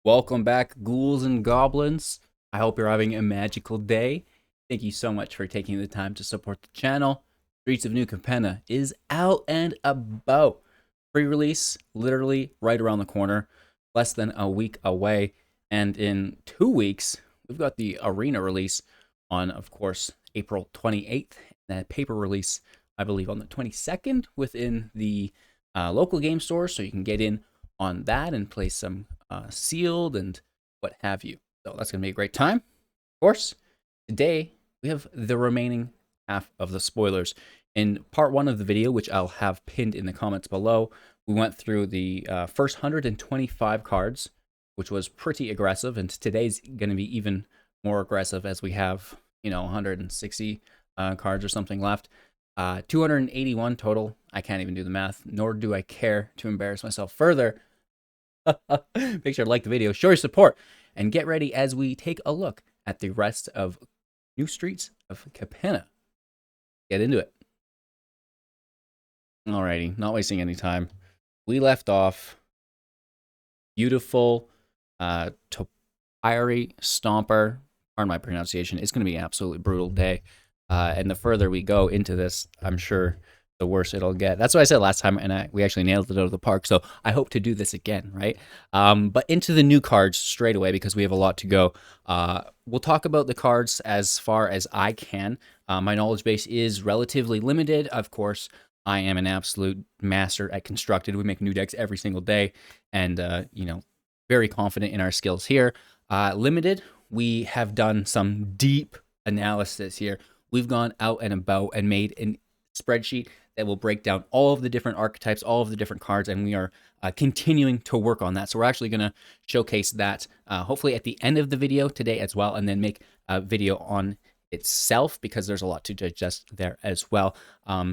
Welcome back, ghouls and goblins. I hope you're having a magical day. Thank you so much for taking the time to support the channel. Streets of New Capenna is out and about. Pre-release, literally right around the corner, less than a week away. And in 2 weeks, we've got the arena release on, of course, April 28th. And a paper release, I believe, on the 22nd within the local game store. So you can get in on that and play some sealed and what have you. So that's going to be a great time. Of course, today we have the remaining half of the spoilers. In part one of the video, which I'll have pinned in the comments below, we went through the first 125 cards, which was pretty aggressive. And today's going to be even more aggressive as we have, 160 cards or something left. 281 total. I can't even do the math, nor do I care to embarrass myself further. Make sure to like the video, show your support, and get ready as we take a look at the rest of New Streets of Capenna. Get into it. Alrighty, not wasting any time. We left off beautiful Topiri Stomper. Pardon my pronunciation. It's going to be an absolutely brutal day. And the further we go into this, I'm sure the worse it'll get. That's what I said last time, and we actually nailed it out of the park, so I hope to do this again, right? But into the new cards straight away, because we have a lot to go. We'll talk about the cards as far as I can. My knowledge base is relatively limited. Of course, I am an absolute master at Constructed. We make new decks every single day, and, very confident in our skills here. Limited, we have done some deep analysis here. We've gone out and about and made a spreadsheet that will break down all of the different archetypes, all of the different cards, and we are continuing to work on that. So we're actually going to showcase that hopefully at the end of the video today as well, and then make a video on itself because there's a lot to digest there as well.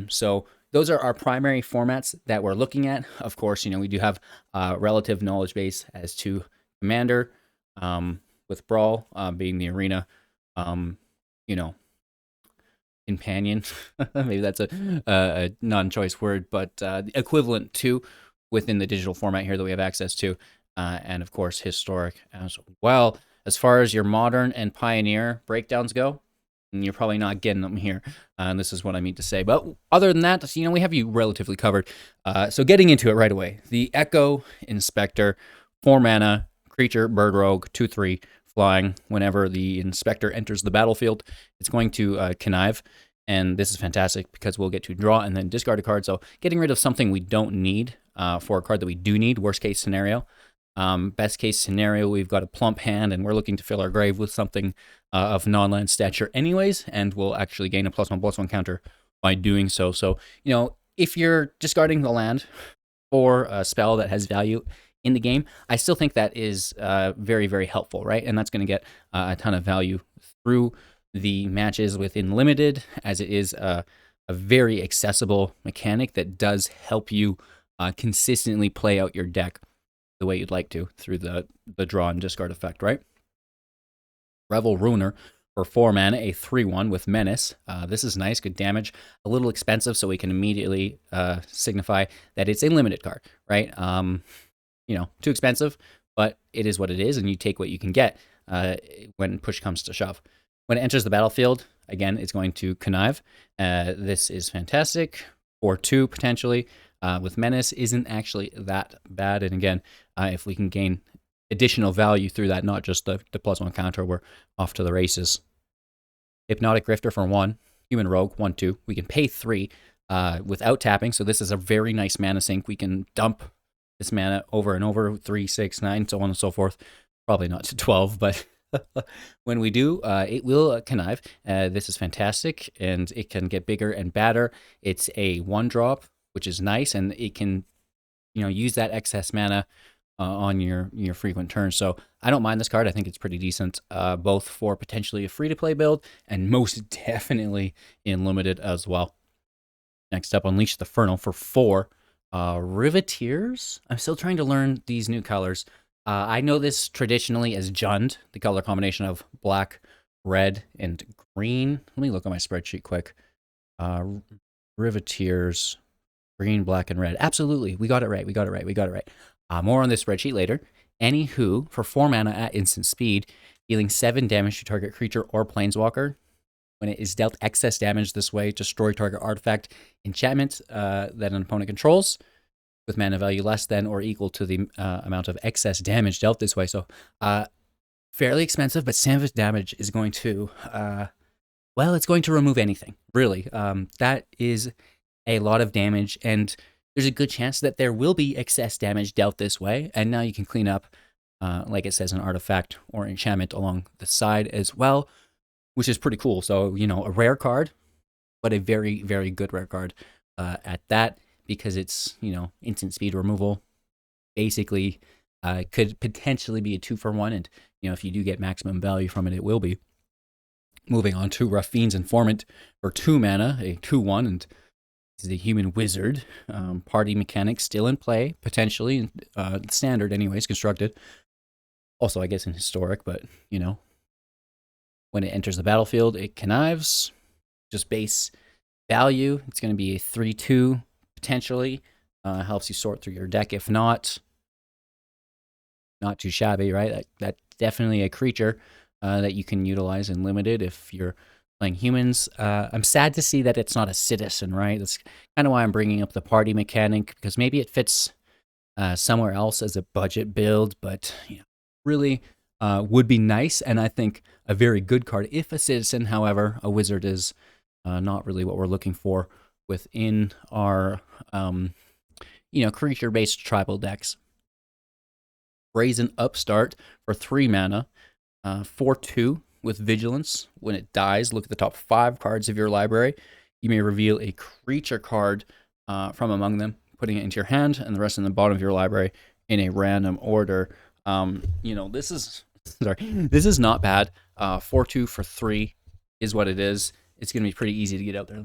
So those are our primary formats that we're looking at. Of course, we do have relative knowledge base as to Commander, with Brawl being the arena, companion. Maybe that's a non-choice word, but the equivalent to within the digital format here that we have access to, and of course historic as well. As far as your modern and pioneer breakdowns go, you're probably not getting them here, and this is what I mean to say. But other than that, we have you relatively covered. So getting into it right away, the Echo Inspector, 4 mana creature, bird rogue, 2/3. Flying. Whenever the inspector enters the battlefield, it's going to connive, and this is fantastic because we'll get to draw and then discard a card. So getting rid of something we don't need for a card that we do need, worst case scenario. Best case scenario, we've got a plump hand and we're looking to fill our grave with something of non-land stature anyways, and we'll actually gain a +1/+1 counter by doing so. So, if you're discarding the land for a spell that has value in the game, I still think that is very, very helpful, right? And that's going to get a ton of value through the matches within Limited, as it is a very accessible mechanic that does help you consistently play out your deck the way you'd like to through the draw and discard effect, right? Revel Ruiner for 4 mana, a 3/1 with Menace. This is nice, good damage. A little expensive, so we can immediately signify that it's a limited card, right? Too expensive, but it is what it is, and you take what you can get when push comes to shove. When it enters the battlefield, again, it's going to connive. This is fantastic. 4/2 potentially with Menace isn't actually that bad, and again, if we can gain additional value through that, not just the +1 counter, we're off to the races. Hypnotic Grifter for 1, Human Rogue, 1/2. We can pay 3 without tapping, so this is a very nice mana sink. We can dump this mana over and over, 3, 6, 9, so on and so forth. Probably not to 12, but when we do, it will connive. This is fantastic, and it can get bigger and badder. It's a 1-drop, which is nice, and it can, use that excess mana on your frequent turns. So I don't mind this card. I think it's pretty decent, both for potentially a free-to-play build, and most definitely in Limited as well. Next up, Unleash the Fernal for 4. Riveteers. I'm still trying to learn these new colors. I know this traditionally as Jund, the color combination of black, red, and green. Let me look at my spreadsheet quick. Riveteers, green, black, and red. Absolutely, we got it right. More on this spreadsheet later. Anywho, for 4 mana at instant speed, dealing 7 damage to target creature or planeswalker. When it is dealt excess damage this way, destroy target artifact, enchantment that an opponent controls with mana value less than or equal to the amount of excess damage dealt this way. So fairly expensive, but 7 damage is going to, well, it's going to remove anything, really. That is a lot of damage, and there's a good chance that there will be excess damage dealt this way, and now you can clean up, like it says, an artifact or enchantment along the side as well, which is pretty cool. So, you know, a rare card, but a very, very good rare card at that, because it's, you know, instant speed removal. Basically, could potentially be a 2-for-1, and, you know, if you do get maximum value from it, it will be. Moving on to Rough Fiend's Informant for 2 mana, a 2-1, and this is the Human Wizard. Party mechanics still in play, potentially, standard anyways, constructed. Also, I guess in Historic, but, you know, when it enters the battlefield, it connives. Just base value, it's going to be a 3-2, potentially. Helps you sort through your deck. If not too shabby, right? That's definitely a creature that you can utilize in limited if you're playing humans. I'm sad to see that it's not a citizen, right? That's kind of why I'm bringing up the party mechanic, because maybe it fits somewhere else as a budget build, but you know, really would be nice, and I think a very good card if a citizen. However, a wizard is not really what we're looking for within our you know, creature-based tribal decks. Brazen Upstart for 3 mana, 4-2 with Vigilance. When it dies, look at the top 5 cards of your library. You may reveal a creature card from among them, putting it into your hand, and the rest in the bottom of your library in a random order. You know, this is this is not bad. 4-2 for 3 is what it is. It's going to be pretty easy to get out there.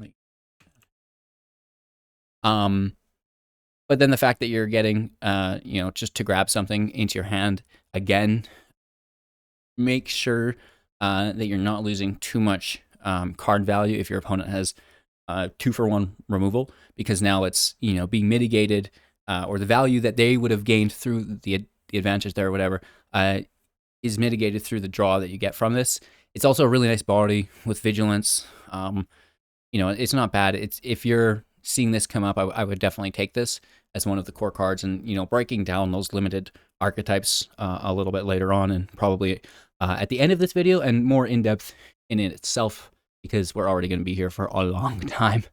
But then the fact that you're getting, you know, just to grab something into your hand, again, make sure that you're not losing too much card value if your opponent has 2-for-1 removal, because now it's, you know, being mitigated, or the value that they would have gained through the advantage there or whatever is mitigated through the draw that you get from this. It's also a really nice body with Vigilance. You know, it's not bad. It's, if you're seeing this come up, I would definitely take this as one of the core cards, and, you know, breaking down those limited archetypes a little bit later on, and probably at the end of this video, and more in-depth in it itself, because we're already going to be here for a long time.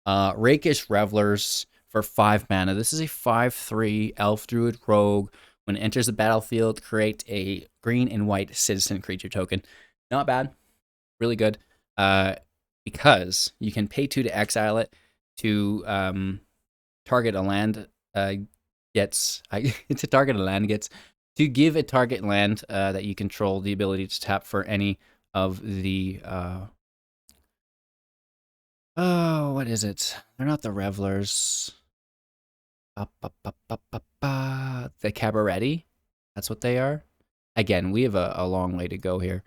Rakish Revelers for 5 mana. This is a 5-3 Elf Druid Rogue. When it enters the battlefield, create a green and white citizen creature token. Not bad. Really good. Because you can pay 2 to exile it to target a land gets to target a land gets to give a target land that you control the ability to tap for any of the oh, what is it? They're not the Revelers. The Cabaretti. That's what they are. Again, we have a long way to go here.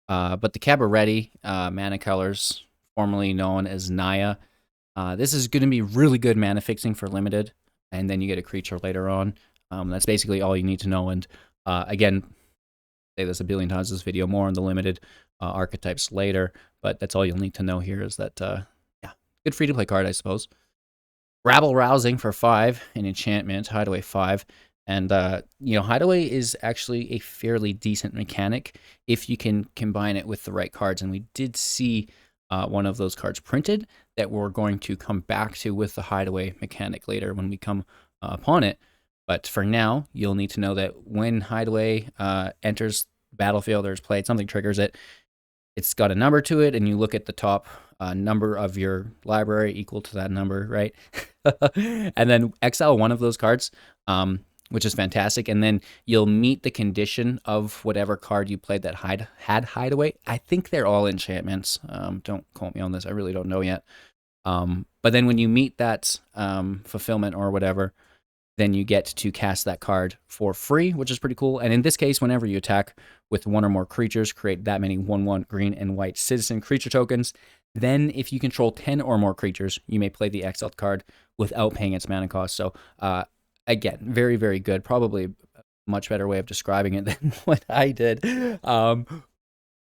But the Cabaretti mana colors, formerly known as Naya. This is going to be really good mana fixing for limited, and then you get a creature later on. That's basically all you need to know. And again, say this a billion times in this video, more on the limited archetypes later, but that's all you'll need to know here is that, yeah, good free-to-play card, I suppose. Rabble Rousing for 5, an enchantment, Hideaway 5. And, you know, Hideaway is actually a fairly decent mechanic if you can combine it with the right cards. And we did see one of those cards printed that we're going to come back to with the Hideaway mechanic later when we come upon it. But for now, you'll need to know that when Hideaway enters the battlefield or is played, something triggers it. It's got a number to it, and you look at the top number of your library equal to that number, right? And then exile one of those cards, which is fantastic. And then you'll meet the condition of whatever card you played that had Hideaway. I think they're all enchantments. Don't quote me on this. I really don't know yet. But then when you meet that fulfillment or whatever, then you get to cast that card for free, which is pretty cool. And in this case, whenever you attack with 1 or more creatures, create that many 1/1 green and white citizen creature tokens. Then if you control 10 or more creatures, you may play the exiled card without paying its mana cost. So again, very, very good. Probably much better way of describing it than what I did.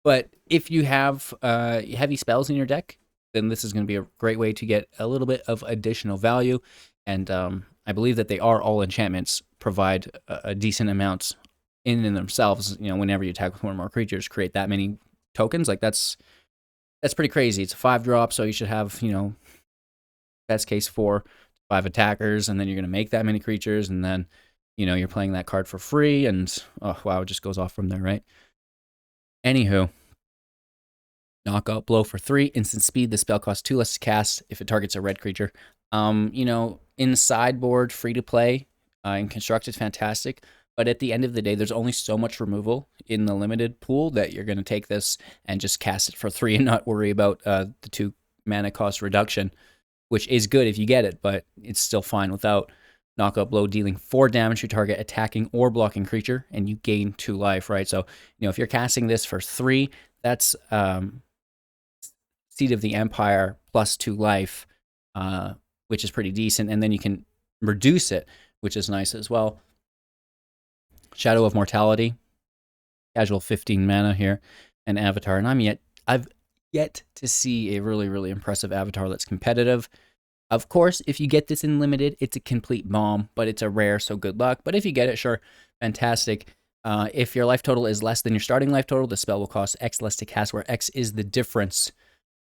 But if you have heavy spells in your deck, then this is going to be a great way to get a little bit of additional value. And I believe that they are all enchantments, provide a decent amount in and themselves. You know, whenever you attack with one or more creatures, create that many tokens. Like that's pretty crazy. It's a 5-drop, so you should have, you know, best case 4 to 5 attackers, and then you're going to make that many creatures, and then, you know, you're playing that card for free, and oh wow, it just goes off from there, right? Anywho, knockout blow for 3, instant speed. The spell costs 2 less to cast if it targets a red creature. You know, in sideboard, free to play, and constructed, fantastic. But at the end of the day, there's only so much removal in the limited pool that you're going to take this and just cast it for 3 and not worry about the 2 mana cost reduction, which is good if you get it, but it's still fine without. Knockout blow, dealing 4 damage to target attacking or blocking creature, and you gain 2 life, right? So, you know, if you're casting this for 3, that's Seed of the Empire plus 2 life, which is pretty decent, and then you can reduce it, which is nice as well. Shadow of Mortality, casual 15 mana here, and Avatar, and I've yet to see a really, really impressive Avatar that's competitive. Of course, if you get this in limited, it's a complete bomb, but it's a rare, so good luck. But if you get it, sure, fantastic. If your life total is less than your starting life total, the spell will cost X less to cast, where X is the difference.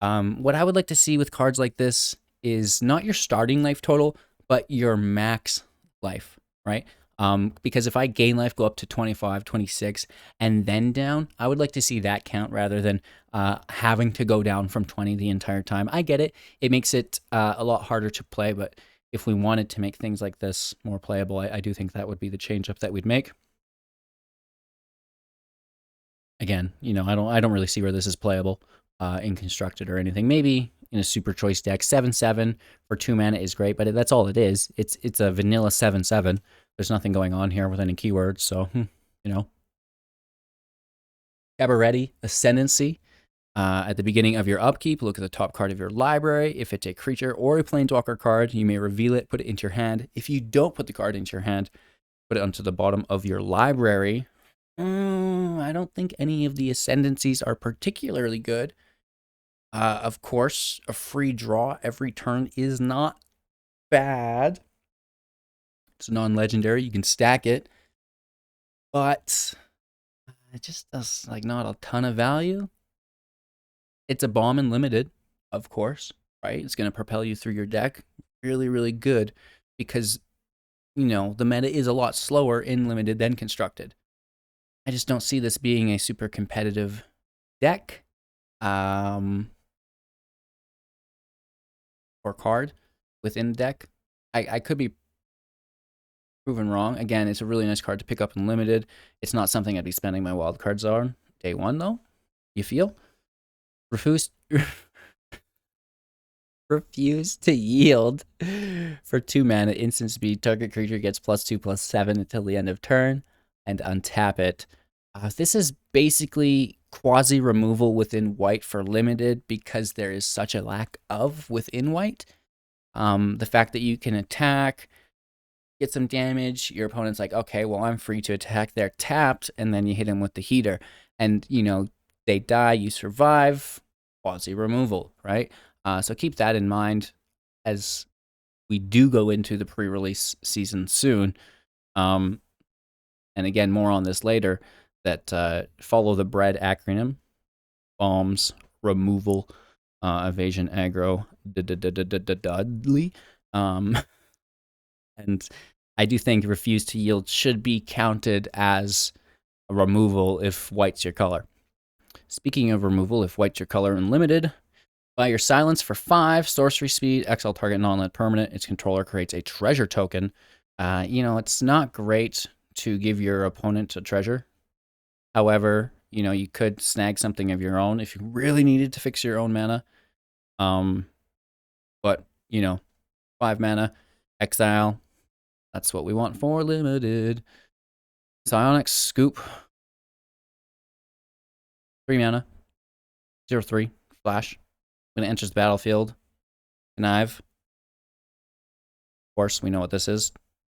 What I would like to see with cards like this is not your starting life total, but your max life, right? Because if I gain life, go up to 25, 26, and then down, I would like to see that count rather than having to go down from 20 the entire time. I get it. It makes it a lot harder to play, but if we wanted to make things like this more playable, I do think that would be the change up that we'd make. Again, you know, I don't really see where this is playable in constructed or anything. Maybe in a super choice deck, 7/7 for 2 mana is great, but that's all it is. It's a vanilla 7/7. There's nothing going on here with any keywords, so, you know. Cabaret Ascendancy. At the beginning of your upkeep, look at the top card of your library. If it's a creature or a planeswalker card, you may reveal it, put it into your hand. If you don't put the card into your hand, put it onto the bottom of your library. I don't think any of the Ascendancies are particularly good. Of course, a free draw every turn is not bad. It's non-legendary. You can stack it, but it just does like not a ton of value. It's a bomb and limited, of course, right? It's going to propel you through your deck. Really, really good because, you know, the meta is a lot slower in limited than constructed. I just don't see this being a super competitive deck or card within the deck. I could be proven wrong. Again, it's a really nice card to pick up in limited. It's not something I'd be spending my wild cards on day 1, though. You feel? Refuse to yield for 2 mana, instant speed. Target creature gets +2/+7 until the end of turn, and untap it. This is basically quasi removal within white for limited because there is such a lack of within white. The fact that you can attack, get some damage, your opponent's like, okay, well, I'm free to attack. They're tapped, and then you hit them with the heater, and you know they die, you survive. Quasi removal, right? So keep that in mind as we do go into the pre-release season soon. And again, more on this later. That follow the bread acronym: bombs, removal, evasion, aggro, Dudley. And I do think refuse to yield should be counted as a removal if white's your color. Speaking of removal, if white's your color and limited, buy your silence for 5, sorcery speed, exile target non-land permanent. Its controller creates a treasure token. You know, it's not great to give your opponent a treasure. However, you know, you could snag something of your own if you really needed to fix your own mana. But, you know, 5 mana, exile. That's what we want for limited. Psionic Scoop. 3 mana. 0/3. Flash. When it enters the battlefield. Connive. Of course, we know what this is.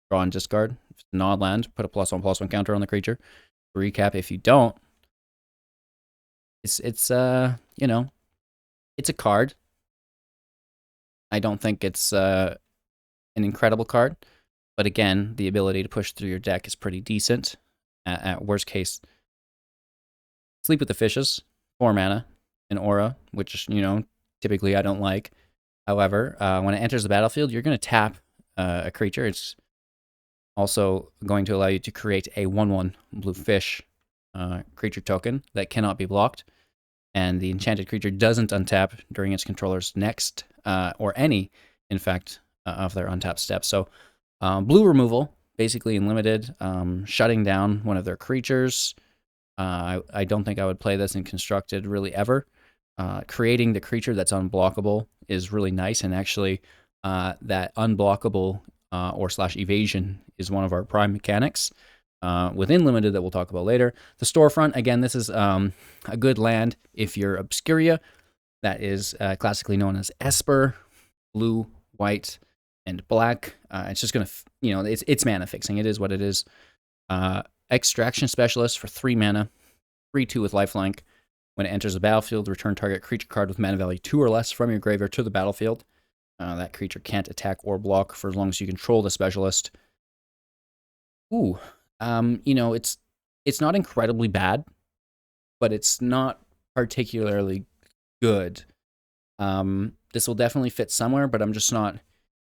Draw and discard. If it's an odd land, put a +1/+1 counter on the creature. Recap, if you don't, it's you know, it's a card. I don't think it's an incredible card, but again, the ability to push through your deck is pretty decent. At worst case, Sleep with the Fishes, 4 mana, an aura, which, typically I don't like. However, when it enters the battlefield, you're going to tap a creature. It's also going to allow you to create a 1/1 blue fish creature token that cannot be blocked. And the enchanted creature doesn't untap during its controller's next, or any, in fact, of their untap steps. So blue removal, basically in limited, shutting down one of their creatures. I don't think I would play this in constructed really ever. Creating the creature that's unblockable is really nice, and actually that unblockable or / evasion is one of our prime mechanics within limited that we'll talk about later. The storefront, again, this is a good land if you're Obscuria. That is classically known as Esper, blue, white, and black. It's just going to, it's mana fixing. It is what it is. Extraction Specialist for 3 mana, 3/2 with lifelink. When it enters the battlefield, return target creature card with mana value 2 or less from your graveyard to the battlefield. That creature can't attack or block for as long as you control the specialist. Ooh, it's not incredibly bad, but it's not particularly good. This will definitely fit somewhere, but I'm just not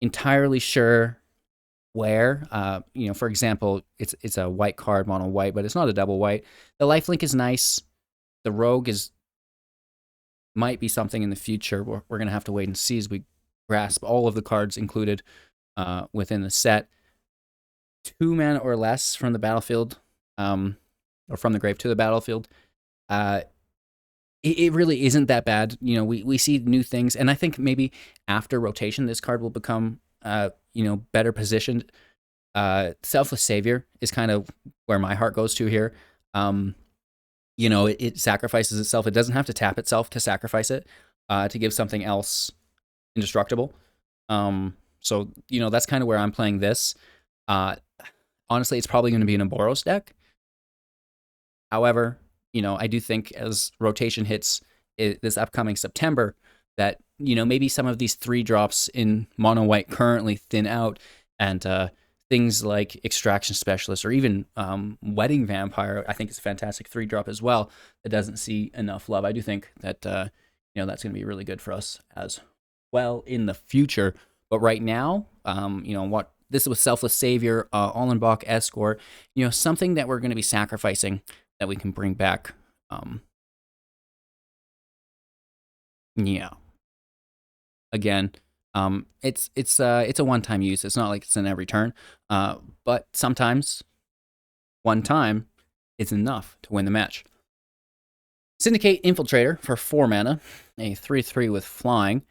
entirely sure where. For example, it's a white card, mono white, but it's not a double white. The lifelink is nice. The rogue might be something in the future. We're going to have to wait and see as we grasp all of the cards included within the set. 2 mana or less from the battlefield, or from the grave to the battlefield. It really isn't that bad. We see new things, and I think maybe after rotation, this card will become better positioned. Selfless Savior is kind of where my heart goes to here. It sacrifices itself. It doesn't have to tap itself to sacrifice it to give something else indestructible. So that's kind of where I'm playing this. Honestly, it's probably going to be in a Boros deck. However, I do think as rotation hits this upcoming September, that maybe some of these 3-drops in mono white currently thin out, and things like Extraction Specialist or even Wedding Vampire, I think is a fantastic 3-drop as well that doesn't see enough love. I do think that that's going to be really good for us as well in the future. But right now, what this was Selfless Savior, Allenbach Escort, something that we're going to be sacrificing that we can bring back. Yeah. Again, it's a one-time use. It's not like it's in every turn, but sometimes one time is enough to win the match. Syndicate Infiltrator for 4 mana, a 3/3 with flying.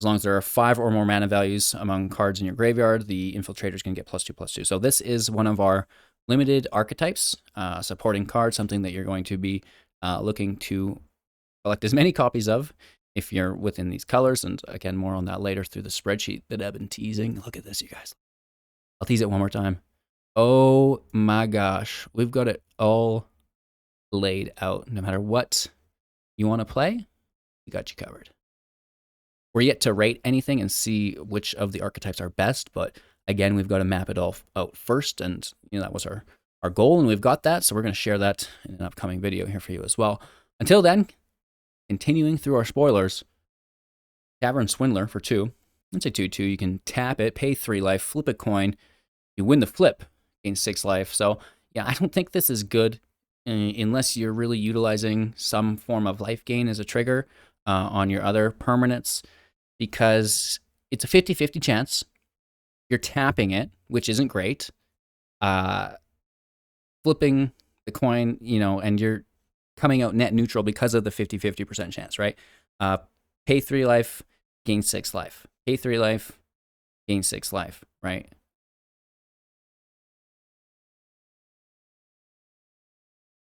As long as there are 5 or more mana values among cards in your graveyard, the Infiltrator's going to get +2/+2. So this is one of our limited archetypes, supporting cards, something that you're going to be looking to collect as many copies of if you're within these colors. And again, more on that later through the spreadsheet that I've been teasing. Look at this, you guys. I'll tease it one more time. Oh my gosh. We've got it all laid out. No matter what you want to play, we got you covered. We're yet to rate anything and see which of the archetypes are best, but again, we've got to map it all out first, and that was our goal, and we've got that, so we're going to share that in an upcoming video here for you as well. Until then, continuing through our spoilers, Tavern Swindler for 2. It's a 2/2. You can tap it, pay 3 life, flip a coin. You win the flip, gain 6 life. So, yeah, I don't think this is good unless you're really utilizing some form of life gain as a trigger on your other permanents, because it's a 50-50 chance. You're tapping it, which isn't great. Flipping the coin, and you're coming out net neutral because of the 50-50% chance, right? Pay 3 life, gain 6 life. Pay 3 life, gain 6 life, right?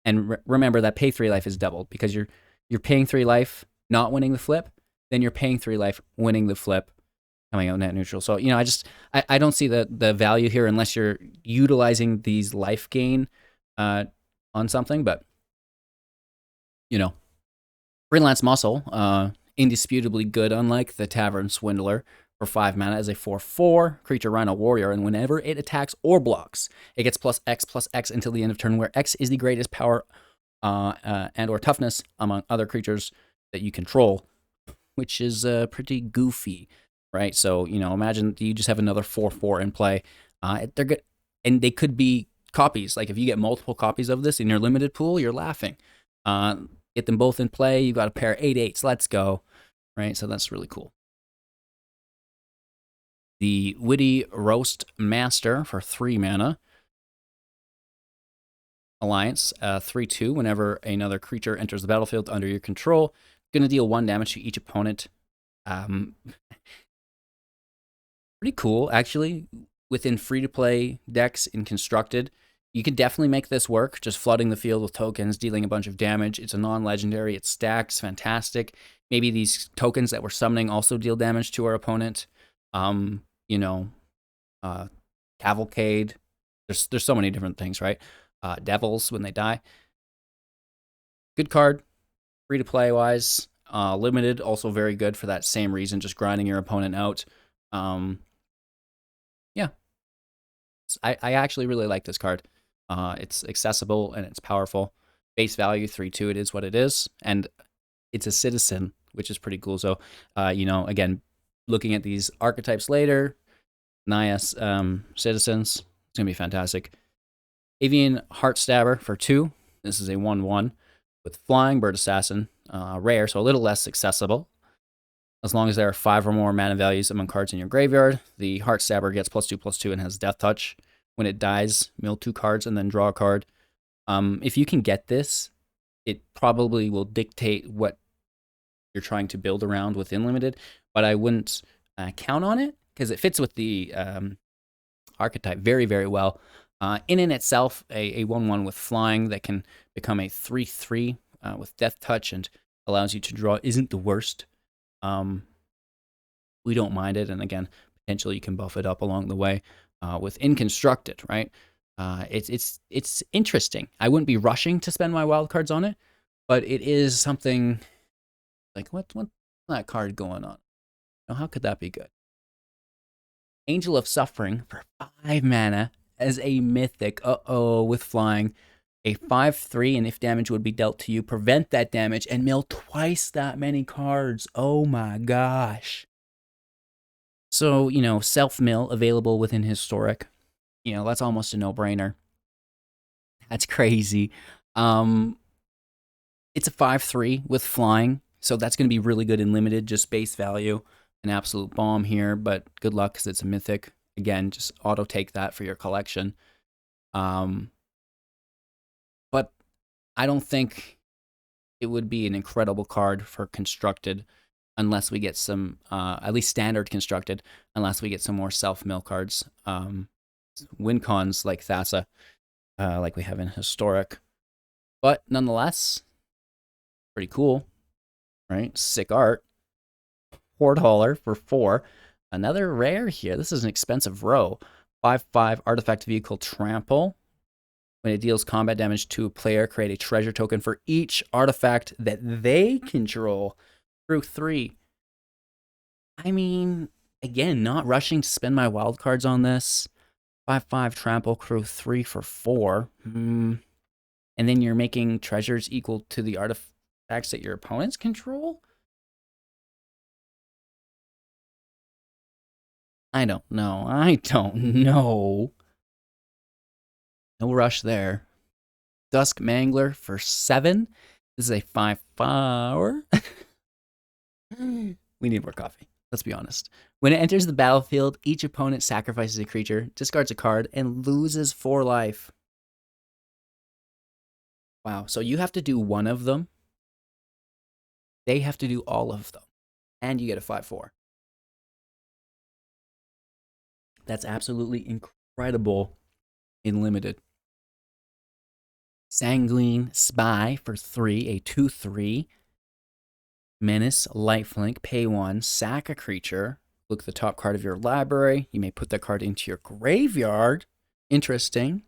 And remember that pay 3 life is doubled because you're paying 3 life, not winning the flip, then you're paying 3 life, winning the flip. coming out net neutral. So, you know, I don't see the value here unless you're utilizing these life gain on something. But, you know, Freelance Muscle, indisputably good, unlike the Tavern Swindler, for 5 mana as a 4/4 creature Rhino Warrior, and whenever it attacks or blocks, it gets +X/+X until the end of turn, where X is the greatest power and or toughness among other creatures that you control, which is pretty goofy, right? So, you know, imagine you just have another 4/4 in play. They're good, and they could be copies. Like if you get multiple copies of this in your limited pool, you're laughing. Get them both in play. You got a pair of 8/8s. Let's go, right? So that's really cool. The Witty Roastmaster for 3 mana. Alliance, 3/2. Whenever another creature enters the battlefield under your control, going to deal 1 damage to each opponent. Pretty cool, actually. Within free-to-play decks in Constructed, you can definitely make this work, just flooding the field with tokens, dealing a bunch of damage. It's a non-legendary, it stacks, fantastic. Maybe these tokens that we're summoning also deal damage to our opponent. You know, Cavalcade. There's so many different things, right? Devils when they die. Good card, free to play wise. Limited, also very good for that same reason, just grinding your opponent out. Yeah, I actually really like this card. It's accessible and it's powerful. Base value 3/2. It is what it is, and it's a citizen, which is pretty cool. So, you know, again, looking at these archetypes later, Nias citizens, it's gonna be fantastic. Avian Heartstabber for 2. This is a 1/1 with flying bird assassin, rare, so a little less accessible. As long as there are 5 or more mana values among cards in your graveyard, the Heartstabber gets +2/+2 and has Death Touch. When it dies, mill 2 cards and then draw a card. If you can get this, it probably will dictate what you're trying to build around within Limited, but I wouldn't count on it because it fits with the archetype very, very well. In itself, a 1/1 with flying that can become a 3/3 with Death Touch and allows you to draw isn't the worst. We don't mind it, and again, potentially you can buff it up along the way with Inconstructed, right? It's interesting. I wouldn't be rushing to spend my wildcards on it, but it is something like what's that card going on? Now, how could that be good? Angel of Suffering for 5 mana as a mythic. With flying. A 5/3, and if damage would be dealt to you, prevent that damage and mill twice that many cards. Oh my gosh. So, you know, self-mill available within Historic. You know, that's almost a no-brainer. That's crazy. It's a 5/3 with flying, so that's going to be really good in Limited, just base value. An absolute bomb here, but good luck because it's a mythic. Again, just auto-take that for your collection. But I don't think it would be an incredible card for Constructed unless we get some, at least standard Constructed, unless we get some more self-mill cards. Win cons like Thassa, like we have in Historic. But nonetheless, pretty cool, right? Sick art. Horde Hauler for 4. Another rare here. This is an expensive row. 5/5 artifact vehicle trample. When it deals combat damage to a player, create a treasure token for each artifact that they control through 3. I mean, again, not rushing to spend my wildcards on this. 5/5 trample, crew 3 for 4. And then you're making treasures equal to the artifacts that your opponents control? I don't know. No rush there. Duskmangler for 7. This is a 5/4. We need more coffee. Let's be honest. When it enters the battlefield, each opponent sacrifices a creature, discards a card, and loses 4 life. Wow, so you have to do one of them. They have to do all of them. And you get a 5/4. That's absolutely incredible in Limited. Sanguine Spy for 3, a 2/3. Menace, lifelink, pay 1, sack a creature. Look at the top card of your library. You may put that card into your graveyard. Interesting.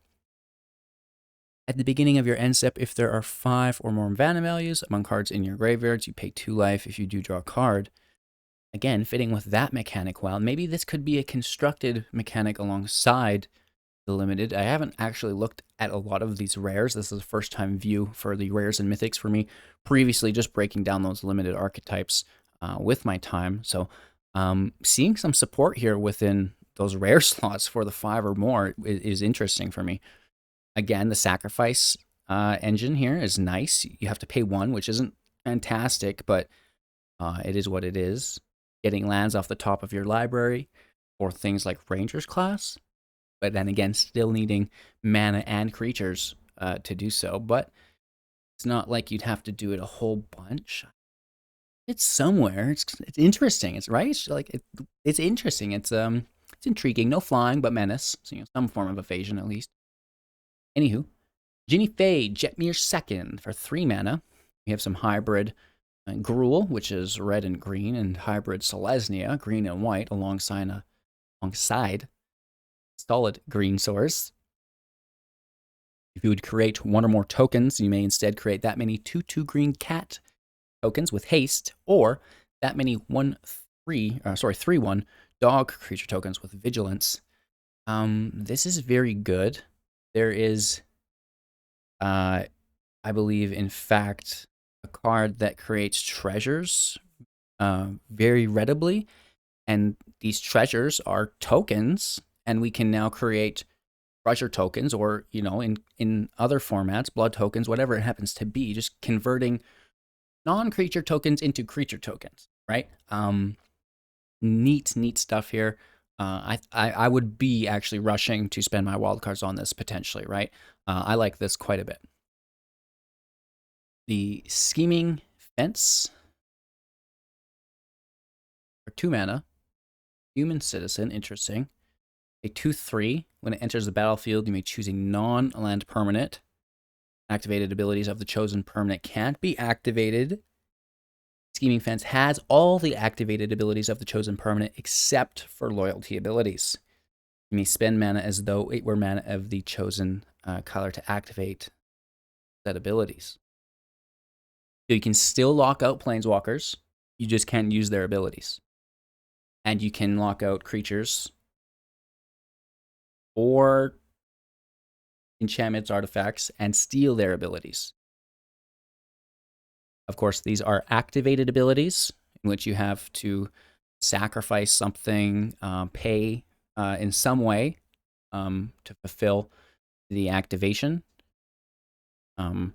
At the beginning of your end step, if there are 5 or more venom values among cards in your graveyards, you pay 2 life if you do draw a card. Again, fitting with that mechanic well. Maybe this could be a constructed mechanic alongside the limited. I haven't actually looked at a lot of these rares. This is the first time view for the rares and mythics for me. Previously, just breaking down those limited archetypes with my time. So seeing some support here within those rare slots for the 5 or more is interesting for me. Again, the sacrifice engine here is nice. You have to pay 1, which isn't fantastic, but it is what it is. Getting lands off the top of your library for things like Ranger's Class, but then again, still needing mana and creatures to do so. But it's not like you'd have to do it a whole bunch. It's somewhere. It's interesting. It's right. It's interesting. It's intriguing. No flying, but menace. So some form of evasion at least. Anywho, Ginny Faye, Jetmir II for 3 mana. We have some hybrid Gruul, which is red and green, and hybrid Selesnya, green and white, alongside solid green source. If you would create 1 or more tokens, you may instead create that many 2/2 green cat tokens with haste, or that many 3/1 dog creature tokens with vigilance. This is very good. There is, I believe, in fact, a card that creates treasures very readily, and these treasures are tokens, and we can now create treasure tokens, or in other formats, blood tokens, whatever it happens to be, just converting non-creature tokens into creature tokens, right? Neat stuff here. I would be actually rushing to spend my wildcards on this potentially, right? I like this quite a bit. The Scheming Fence for 2 mana. Human Citizen, interesting. A 2/3. When it enters the battlefield, you may choose a non-land permanent. Activated abilities of the chosen permanent can't be activated. Scheming Fence has all the activated abilities of the chosen permanent except for loyalty abilities. You may spend mana as though it were mana of the chosen color to activate said abilities. So you can still lock out planeswalkers, you just can't use their abilities. And you can lock out creatures or enchantments, artifacts, and steal their abilities. Of course, these are activated abilities in which you have to sacrifice something, pay in some way to fulfill the activation.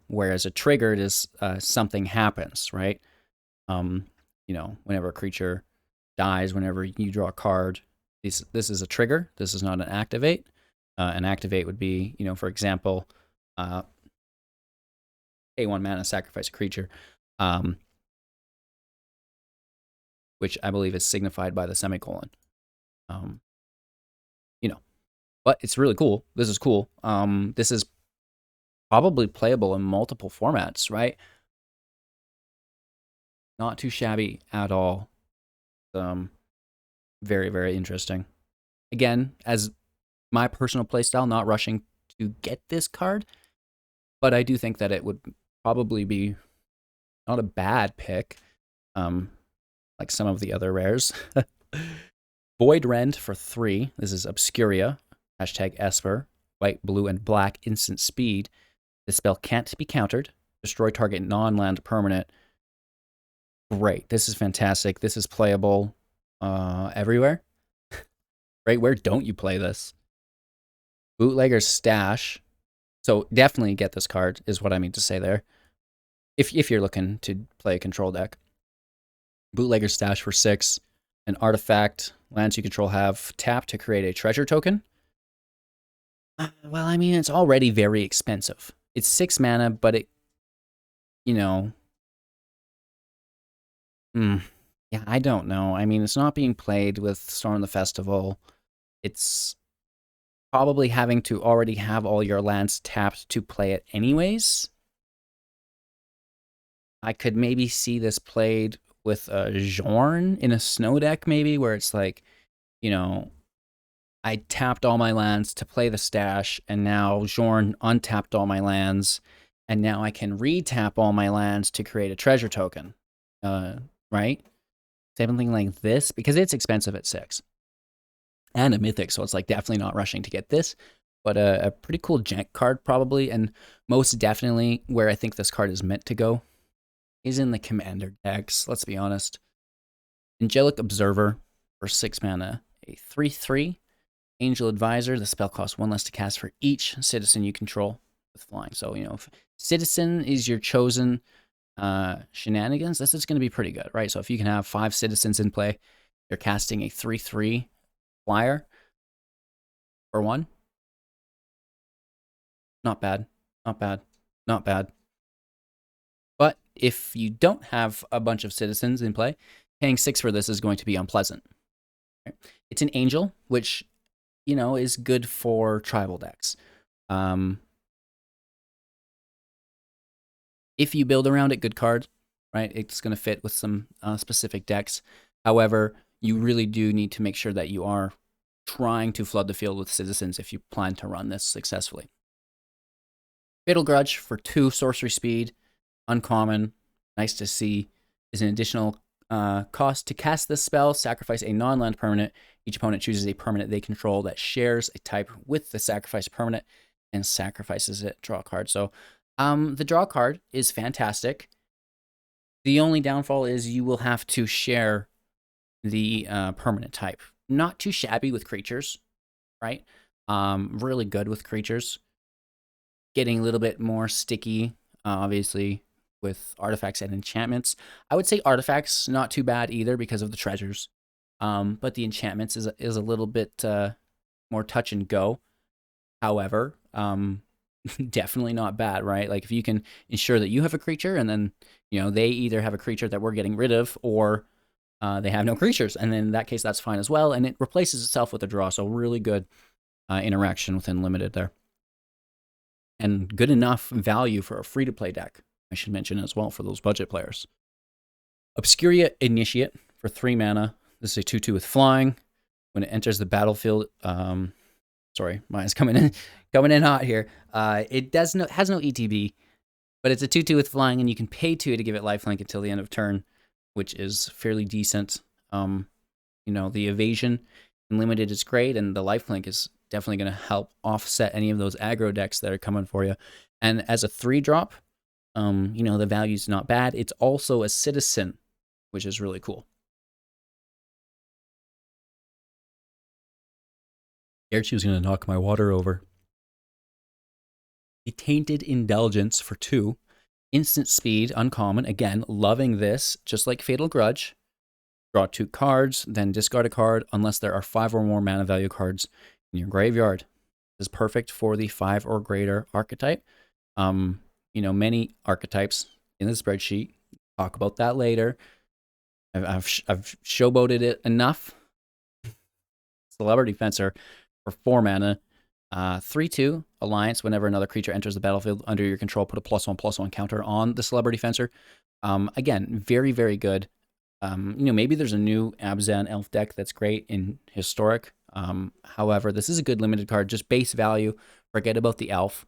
Whereas a triggered is something happens, right? Whenever a creature dies, whenever you draw a card, this is a trigger. This is not an activate. An activate would be, for example, pay 1 mana, sacrifice a creature, which I believe is signified by the semicolon. But it's really cool. This is cool. This is probably playable in multiple formats, right? Not too shabby at all. Very, very interesting. Again, as my personal playstyle, not rushing to get this card, but I do think that it would probably be not a bad pick, like some of the other rares. Void Rend for 3. This is Obscuria, #Esper, white, blue, and black, instant speed. This spell can't be countered. Destroy target non-land permanent. Great. This is fantastic. This is playable everywhere. Right? Where don't you play this? Bootlegger's Stash. So definitely get this card, is what I mean to say there. If you're looking to play a control deck. Bootlegger's Stash for 6. An artifact. Lands you control have tap to create a treasure token. Well, I mean, it's already very expensive. It's 6 mana, but it, yeah, I don't know. I mean, it's not being played with Storm the Festival. It's probably having to already have all your lands tapped to play it anyways. I could maybe see this played with Jorn in a snow deck, maybe, where it's like, you know, I tapped all my lands to play the stash, and now Jorn untapped all my lands, and now I can re-tap all my lands to create a treasure token, right? Something like this, because it's expensive at 6. And a mythic, so it's like definitely not rushing to get this, but a pretty cool jank card probably, and most definitely where I think this card is meant to go is in the commander decks, let's be honest. Angelic Observer for 6 mana, a 3/3. Angel Advisor, the spell costs 1 less to cast for each citizen you control with flying. So, you know, if citizen is your chosen shenanigans, this is going to be pretty good, right? So if you can have 5 citizens in play, you're casting a 3/3 flyer for 1. Not bad, not bad, not bad. But if you don't have a bunch of citizens in play, paying 6 for this is going to be unpleasant. Right? It's an angel, which, you know, is good for tribal decks. If you build around it, good card, right? It's going to fit with some specific decks. However, you really do need to make sure that you are trying to flood the field with citizens if you plan to run this successfully. Fatal Grudge for 2 sorcery speed, uncommon, nice to see, is an additional cost to cast this spell. Sacrifice a non-land permanent. Each opponent chooses a permanent they control that shares a type with the sacrificed permanent and sacrifices it. Draw a card. So the draw card is fantastic. The only downfall is you will have to share the permanent type. Not too shabby with creatures, right? Really good with creatures. Getting a little bit more sticky, obviously, with artifacts and enchantments. I would say artifacts not too bad either because of the treasures. But the enchantments is a little bit more touch and go. However, definitely not bad, right? Like if you can ensure that you have a creature and then, you know, they either have a creature that we're getting rid of or they have no creatures. And then in that case, that's fine as well. And it replaces itself with a draw. So really good interaction within limited there. And good enough value for a free-to-play deck, I should mention as well for those budget players. Obscuria Initiate for 3 mana. This is a 2/2 with flying. When it enters the battlefield, sorry, mine's coming in hot here. It has no ETB, but it's a 2/2 with flying, and you can pay 2 to give it lifelink until the end of turn, which is fairly decent. You know, the evasion in limited is great, and the lifelink is definitely going to help offset any of those aggro decks that are coming for you. And as a 3-drop, you know, the value's not bad. It's also a citizen, which is really cool. Scared she was going to knock my water over. The Tainted Indulgence for 2. Instant speed, uncommon. Again, loving this, just like Fatal Grudge. Draw 2 cards, then discard a card unless there are 5 or more mana value cards in your graveyard. This is perfect for the 5 or greater archetype. You know, many archetypes in the spreadsheet. Talk about that later. I've showboated it enough. Celebrity Fencer for 4 mana. 3/2 Alliance. Whenever another creature enters the battlefield under your control, put a +1/+1 counter on the Celebrity Fencer. Again, very, very good. You know, maybe there's a new Abzan elf deck that's great in Historic. However, this is a good limited card. Just base value. Forget about the elf.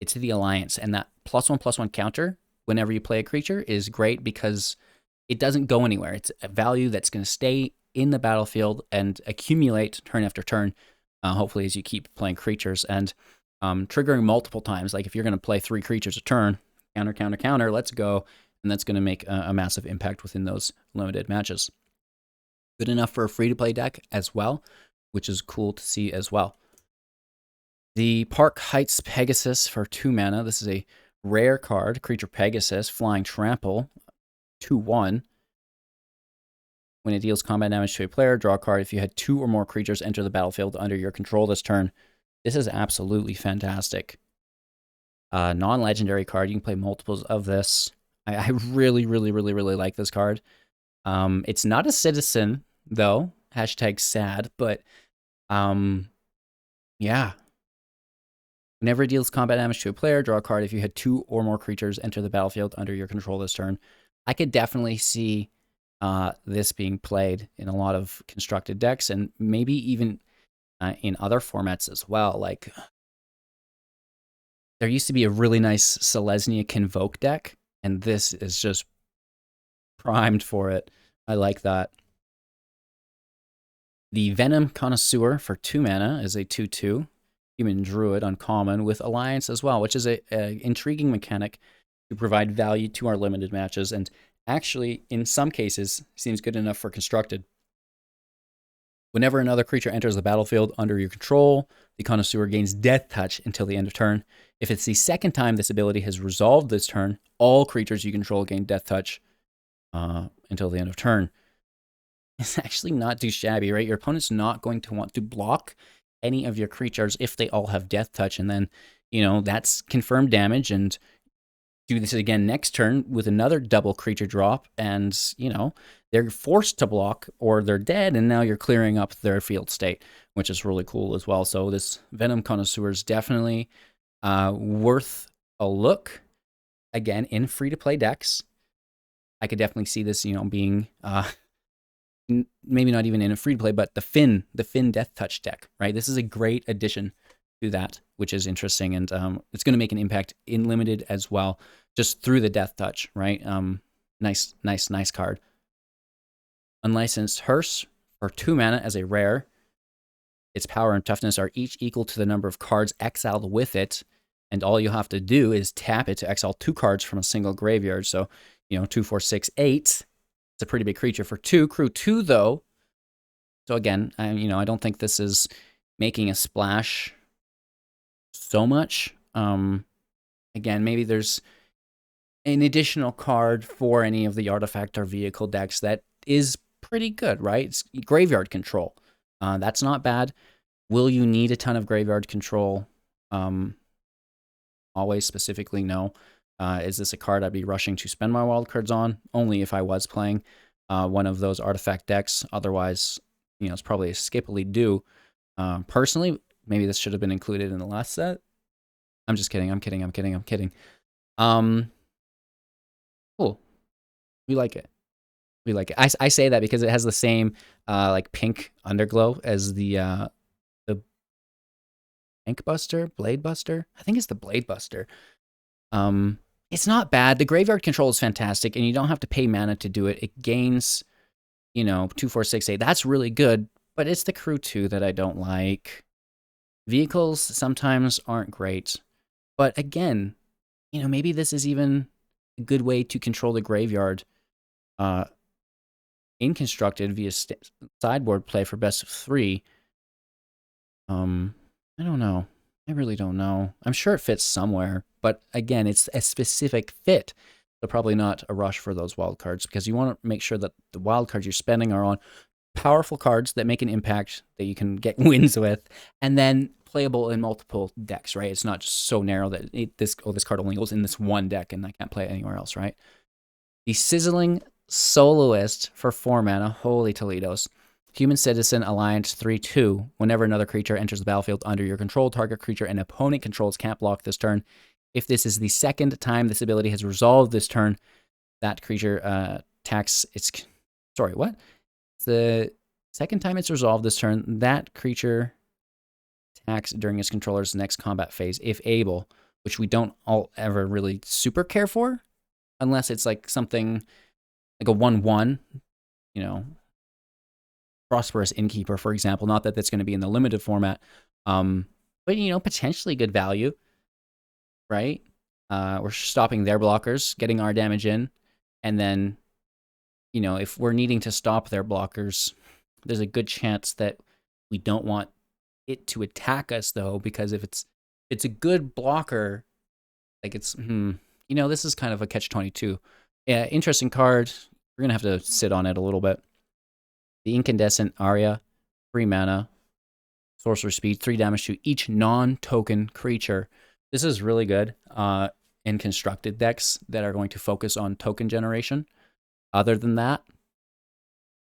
It's the Alliance. And that +1/+1 counter, whenever you play a creature, is great because it doesn't go anywhere. It's a value that's going to stay in the battlefield and accumulate turn after turn, hopefully as you keep playing creatures. And triggering multiple times, like if you're going to play 3 creatures a turn, counter, counter, counter, let's go. And that's going to make a massive impact within those limited matches. Good enough for a free-to-play deck as well, which is cool to see as well. The Park Heights Pegasus for 2 mana. This is a rare card, Creature Pegasus, Flying Trample, 2/1. When it deals combat damage to a player, draw a card. If you had 2 or more creatures enter the battlefield under your control this turn, this is absolutely fantastic. Non-legendary card. You can play multiples of this. I really, really, really, really like this card. It's not a citizen, though. #sad, but yeah. Whenever it deals combat damage to a player, draw a card. If you had 2 or more creatures enter the battlefield under your control this turn, I could definitely see this being played in a lot of constructed decks, and maybe even in other formats as well. Like, there used to be a really nice Selesnya Convoke deck, and this is just primed for it. I like that. The Venom Connoisseur for 2 mana is a 2/2 human druid uncommon with Alliance as well, which is a intriguing mechanic to provide value to our limited matches, and actually, in some cases, seems good enough for constructed. Whenever another creature enters the battlefield under your control, the Connoisseur gains Death Touch until the end of turn. If it's the second time this ability has resolved this turn, all creatures you control gain Death Touch until the end of turn. It's actually not too shabby, right? Your opponent's not going to want to block any of your creatures if they all have Death Touch, and then, that's confirmed damage, and do this again next turn with another double creature drop, and, they're forced to block or they're dead, and now you're clearing up their field state, which is really cool as well. So this Venom Connoisseur is definitely worth a look. Again, in free-to-play decks, I could definitely see this, being maybe not even in a free-to-play, but the Finn Death Touch deck, right? This is a great addition to that, which is interesting, and it's going to make an impact in limited as well, just through the Death Touch, right? Nice card. Unlicensed Hearse for 2 mana as a rare. Its power and toughness are each equal to the number of cards exiled with it, and all you have to do is tap it to exile 2 cards from a single graveyard. So, 2, 4, 6, 8. It's a pretty big creature for 2. Crew 2, though. So again, I don't think this is making a splash so much. Again, maybe there's an additional card for any of the artifact or vehicle decks that is pretty good, right? It's graveyard control. That's not bad. Will you need a ton of graveyard control? Always specifically, no. Is this a card I'd be rushing to spend my wildcards on? Only if I was playing one of those artifact decks. Otherwise, it's probably a skippily do. Personally, maybe this should have been included in the last set. I'm just kidding. I'm kidding. Cool. We like it. I say that because it has the same like pink underglow as the Ink Buster, Blade Buster. I think it's the Blade Buster. It's not bad. The graveyard control is fantastic, and you don't have to pay mana to do it. It gains, 2, 4, 6, 8. That's really good, but it's the crew 2 that I don't like. Vehicles sometimes aren't great, but again, maybe this is even a good way to control the graveyard in constructed via sideboard play for best of 3. I don't know. I really don't know. I'm sure it fits somewhere, but again, it's a specific fit. So probably not a rush for those wild cards, because you want to make sure that the wild cards you're spending are on powerful cards that make an impact that you can get wins with, and then playable in multiple decks, right? It's not just so narrow that this card only goes in this one deck and I can't play it anywhere else, right? The Sizzling Soloist for 4 mana. Holy Toledos. Human Citizen Alliance 3/2. Whenever another creature enters the battlefield under your control, target creature an opponent controls can't block this turn. If this is the second time this ability has resolved this turn, that creature attacks its... Sorry, what? It's the second time it's resolved this turn, that creature attacks during its controller's next combat phase, if able, which we don't all ever really super care for, unless it's like something like a 1/1, Prosperous Innkeeper, for example. Not that that's going to be in the limited format, but, potentially good value, right? We're stopping their blockers, getting our damage in, and then, if we're needing to stop their blockers, there's a good chance that we don't want it to attack us, though, because if it's a good blocker, like this is kind of a catch-22. Yeah, interesting card. We're going to have to sit on it a little bit. The Incandescent Aria, 3 mana, sorcerer speed, 3 damage to each non-token creature. This is really good in constructed decks that are going to focus on token generation. Other than that,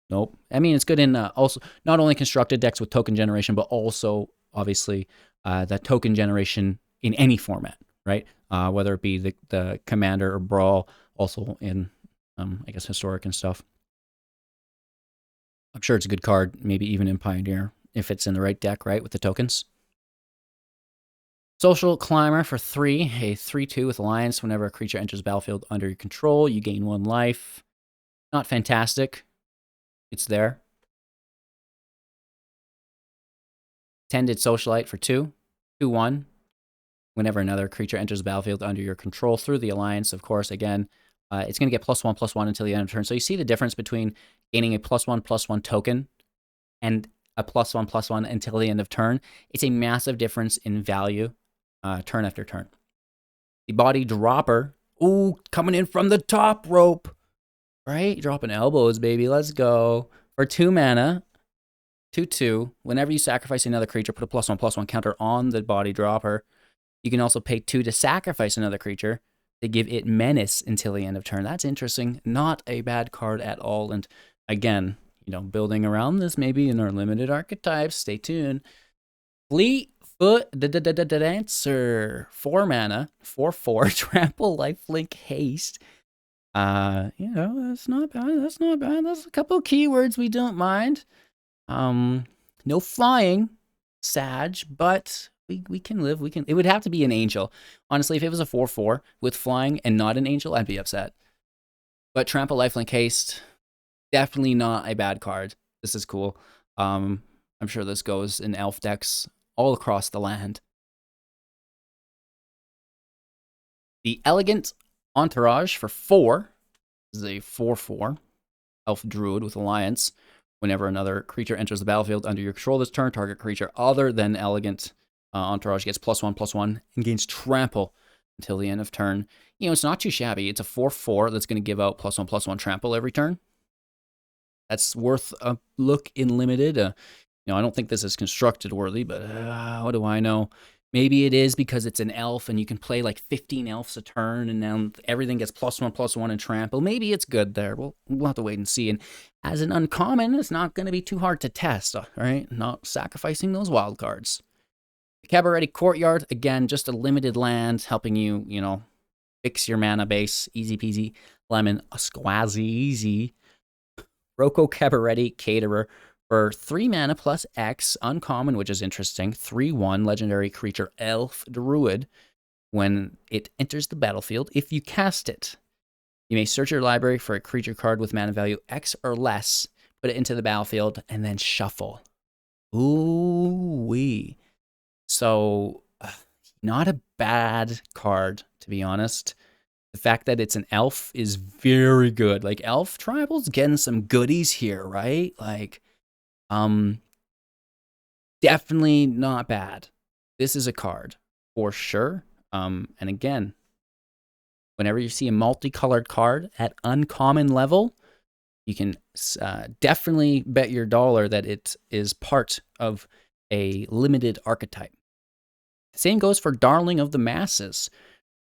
nope. I mean, it's good in also not only constructed decks with token generation, but also obviously the token generation in any format, right? Whether it be the Commander or Brawl, also in I guess Historic and stuff. I'm sure it's a good card, maybe even in Pioneer, if it's in the right deck, right, with the tokens. Social Climber for 3, a 3/2 with Alliance. Whenever a creature enters the battlefield under your control, you gain 1 life. Not fantastic. It's there. Tended Socialite for 2, 2/1. Whenever another creature enters the battlefield under your control through the Alliance, of course, again, it's going to get +1/+1 until the end of turn. So you see the difference between gaining a +1/+1 token and a +1/+1 until the end of turn. It's a massive difference in value turn after turn. The Body Dropper. Ooh, coming in from the top rope. Right? Dropping elbows, baby. Let's go. For 2 mana, 2/2. Whenever you sacrifice another creature, put a +1/+1 counter on the Body Dropper. You can also pay 2 to sacrifice another creature to give it menace until the end of turn. That's interesting. Not a bad card at all. And again, you know, building around this maybe in our limited archetypes. Stay tuned. Fleetfoot Dancer. 4 mana, 4/4. Trample, lifelink, haste. You know, that's not bad. That's not bad. That's a couple of keywords we don't mind. No flying, Sag, but we can live. It would have to be an angel. Honestly, if it was a 4/4 with flying and not an angel, I'd be upset. But trample, lifelink, haste, definitely not a bad card. This is cool. I'm sure this goes in elf decks all across the land. The Elegant Entourage for 4. This is a 4/4 elf druid with Alliance. Whenever another creature enters the battlefield under your control this turn, target creature other than Elegant Entourage gets +1/+1 and gains trample until the end of turn. You know, it's not too shabby. It's a 4/4 that's going to give out +1/+1 trample every turn. That's worth a look in limited. You know, I don't think this is constructed worthy, but what do I know? Maybe it is because it's an elf and you can play like 15 elves a turn and then everything gets +1/+1 and trample. Maybe it's good there. We'll have to wait and see. And as an uncommon, it's not going to be too hard to test, all right? Not sacrificing those wild cards. Cabaret Courtyard, again, just a limited land, helping you, you know, fix your mana base. Easy peasy, lemon squazzy easy. Roko Cabaret Caterer for 3 mana plus X, uncommon, which is interesting. 3/1 legendary creature elf druid. When it enters the battlefield, if you cast it, you may search your library for a creature card with mana value X or less, put it into the battlefield, and then shuffle. Ooh-wee. So, not a bad card, to be honest. The fact that it's an elf is very good. Like, elf tribal's getting some goodies here, right? Like, definitely not bad. This is a card, for sure. And again, whenever you see a multicolored card at uncommon level, you can definitely bet your dollar that it is part of a limited archetype. Same goes for Darling of the Masses.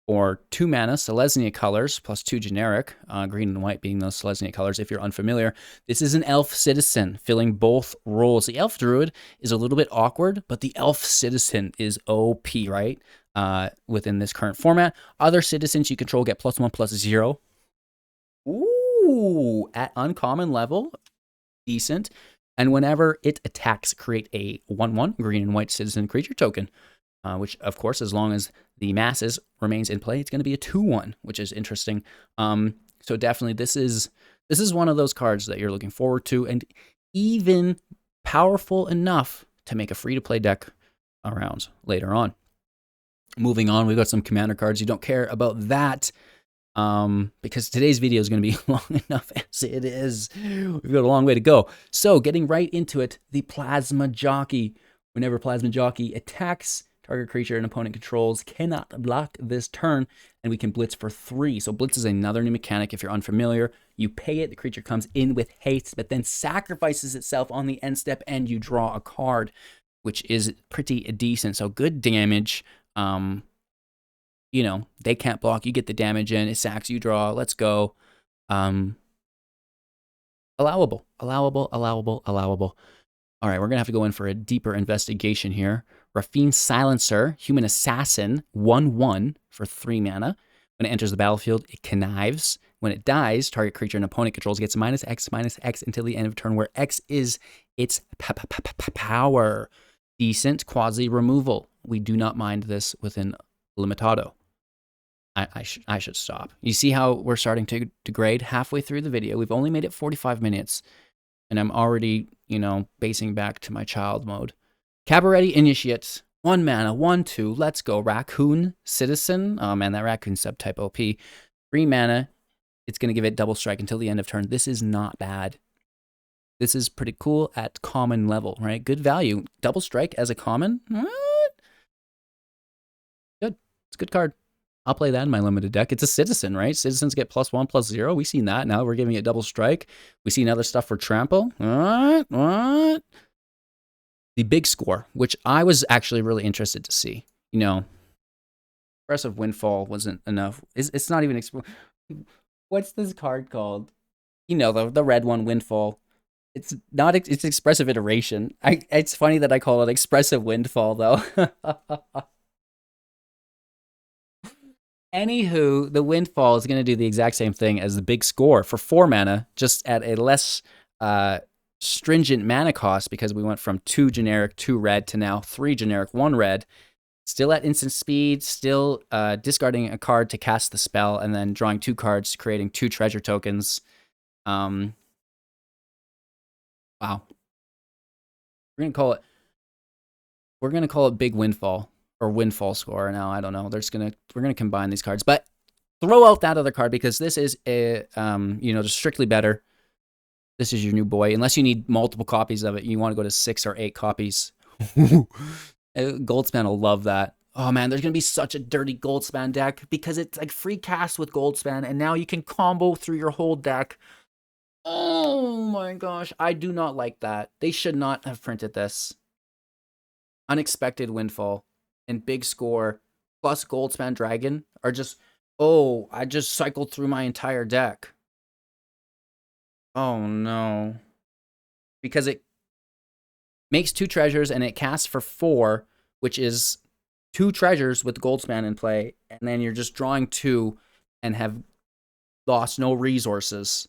For 2 mana, Selesnya colors, plus 2 generic, green and white being those Selesnya colors. If you're unfamiliar, this is an elf citizen filling both roles. The elf druid is a little bit awkward, but the elf citizen is OP, right? Within this current format. Other citizens you control get +1/+0. Ooh, at uncommon level, decent. And whenever it attacks, create a 1/1 green and white citizen creature token. Which, of course, as long as the masses remains in play, it's going to be a 2/1, which is interesting. So definitely, this is one of those cards that you're looking forward to, and even powerful enough to make a free-to-play deck around later on. Moving on, we've got some commander cards. You don't care about that, because today's video is going to be long enough as it is. We've got a long way to go. So getting right into it, the Plasma Jockey. Whenever Plasma Jockey attacks, target creature an opponent controls cannot block this turn, and we can blitz for 3. So blitz is another new mechanic. If you're unfamiliar, you pay it, the creature comes in with haste, but then sacrifices itself on the end step, and you draw a card, which is pretty decent. So good damage. You know, they can't block, you get the damage in, it sacks, you draw, let's go. Allowable. All right, we're going to have to go in for a deeper investigation here. Raffine Silencer, Human Assassin, 1/1 for 3 mana. When it enters the battlefield, it connives When it dies, target creature an opponent controls gets -X until the end of turn, where X is its power. Decent quasi removal. We do not mind this within Limitado. I should stop. You see how we're starting to degrade halfway through the video. We've only made it 45 minutes, and I'm already, basing back to my child mode. Cabaret Initiate. 1 mana, 1/2. Let's go. Raccoon Citizen. Oh man, that Raccoon subtype OP. 3 mana. It's going to give it double strike until the end of turn. This is not bad. This is pretty cool at common level, right? Good value. Double strike as a common? What? Good. It's a good card. I'll play that in my limited deck. It's a citizen, right? Citizens get +1/+0. We've seen that. Now we're giving it double strike. We've seen other stuff for trample. What? The big score, which I was actually really interested to see. Expressive Windfall wasn't enough. It's not even... What's this card called? The red one, Windfall. It's not... It's Expressive Iteration. It's funny that I call it Expressive Windfall, though. Anywho, the Windfall is going to do the exact same thing as the big score for 4 mana, just at a less stringent mana cost, because we went from 2 generic, 2 red to now 3 generic, 1 red. Still at instant speed, still discarding a card to cast the spell, and then drawing 2 cards, creating 2 treasure tokens. Wow. We're gonna call it Big Windfall. Or Windfall Score. Now, I don't know. We're gonna combine these cards, but throw out that other card because this is a just strictly better. This is your new boy. Unless you need multiple copies of it, you want to go to 6 or 8 copies. Goldspan will love that. Oh man, there's gonna be such a dirty Goldspan deck because it's like free cast with Goldspan, and now you can combo through your whole deck. Oh my gosh, I do not like that. They should not have printed this. Unexpected Windfall and Big Score plus Goldspan Dragon are just, I just cycled through my entire deck. Oh no. Because it makes 2 treasures and it casts for 4, which is 2 treasures with Goldspan in play, and then you're just drawing 2 and have lost no resources.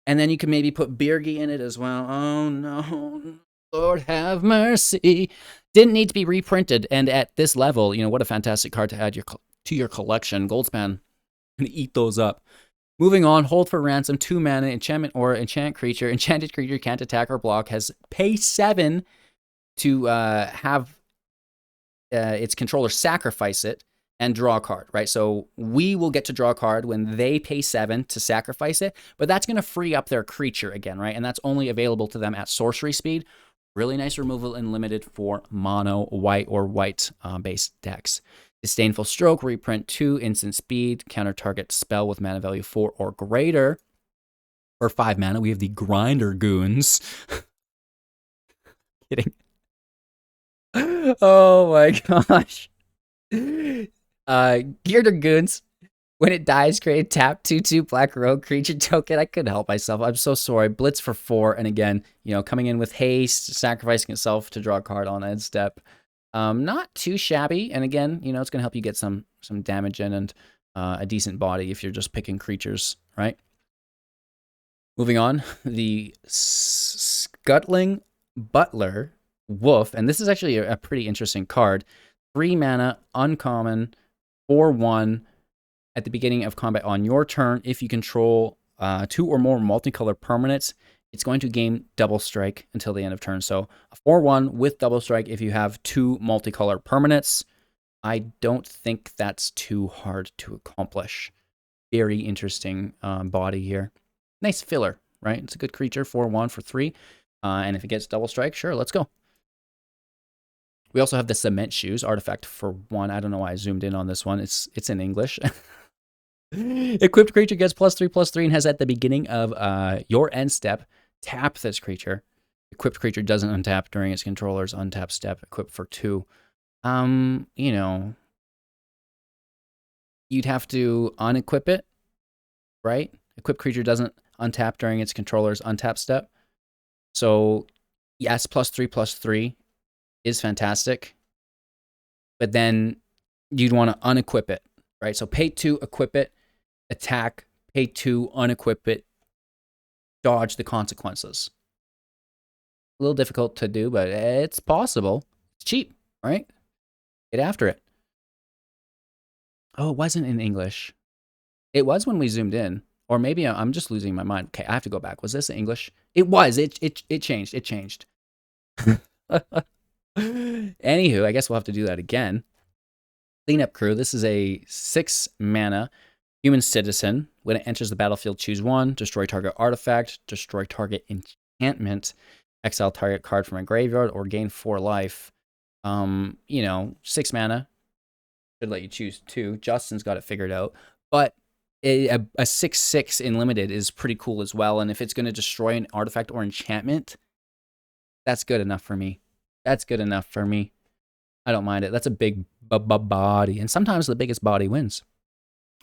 And then you can maybe put Birgi in it as well. Oh no. Lord have mercy. Didn't need to be reprinted, and at this level, what a fantastic card to add to your collection. Goldspan, gonna eat those up. Moving on, Hold for Ransom, 2 mana, enchantment aura, enchanted creature can't attack or block, has pay 7 to have its controller sacrifice it and draw a card, right? So we will get to draw a card when they pay 7 to sacrifice it, but that's going to free up their creature again, right? And that's only available to them at sorcery speed. Really nice removal and limited for mono, white, or white-based decks. Disdainful Stroke, reprint 2, instant speed, counter target spell with mana value 4 or greater. For 5 mana, we have the Grinder Goons. Kidding. Oh my gosh. Gear Dragoons. When it dies, create tap 2/2 black rogue creature token. I couldn't help myself. I'm so sorry. Blitz for 4, and again, coming in with haste, sacrificing itself to draw a card on end step. Not too shabby, and again, it's gonna help you get some damage in and a decent body if you're just picking creatures, right? Moving on, the Scuttling Butler Wolf, and this is actually a pretty interesting card. 3 mana, uncommon, 4/1. At the beginning of combat on your turn, if you control 2 or more multicolored permanents, it's going to gain double strike until the end of turn. So a 4/1 with double strike if you have 2 multicolored permanents. I don't think that's too hard to accomplish. Very interesting body here. Nice filler, right? It's a good creature, 4/1 for 3. And if it gets double strike, sure, let's go. We also have the Cement Shoes artifact for 1. I don't know why I zoomed in on this one. It's in English. Equipped creature gets +3/+3 and has at the beginning of your end step, tap this creature. Equipped creature doesn't untap during its controller's untap step, equipped for 2. You'd have to unequip it, right? Equipped creature doesn't untap during its controller's untap step. So, yes, +3/+3 is fantastic. But then you'd want to unequip it, right? So pay 2, equip it, attack, pay 2, unequip it, dodge the consequences. A little difficult to do, but it's possible. It's cheap, right? Get after it. Oh, it wasn't in English. It was when we zoomed in. Or maybe I'm just losing my mind. Okay, I have to go back. Was this in English? It was. It changed. It changed. Anywho, I guess we'll have to do that again. Cleanup Crew. This is a 6 mana human citizen. When it enters the battlefield, choose 1. Destroy target artifact. Destroy target enchantment. Exile target card from a graveyard or gain 4 life. 6 mana. Should let you choose 2. Justin's got it figured out. But a 6/6 in limited is pretty cool as well. And if it's going to destroy an artifact or enchantment, that's good enough for me. That's good enough for me. I don't mind it. That's a big body. And sometimes the biggest body wins.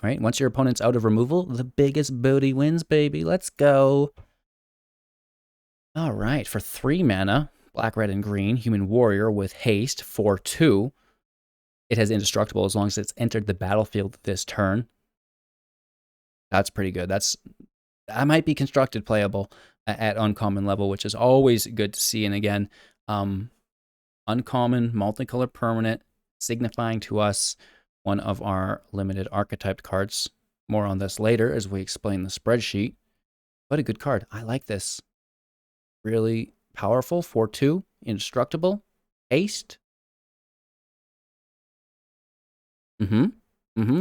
Right? Once your opponent's out of removal, the biggest booty wins, baby. Let's go. All right. For 3 mana, black, red, and green, human warrior with haste, 4/2. It has indestructible as long as it's entered the battlefield this turn. That's pretty good. That might be constructed playable at uncommon level, which is always good to see. And again, uncommon, multicolor permanent, signifying to us one of our limited archetyped cards. More on this later as we explain the spreadsheet. But a good card. I like this. Really powerful. 4/2, indestructible, haste.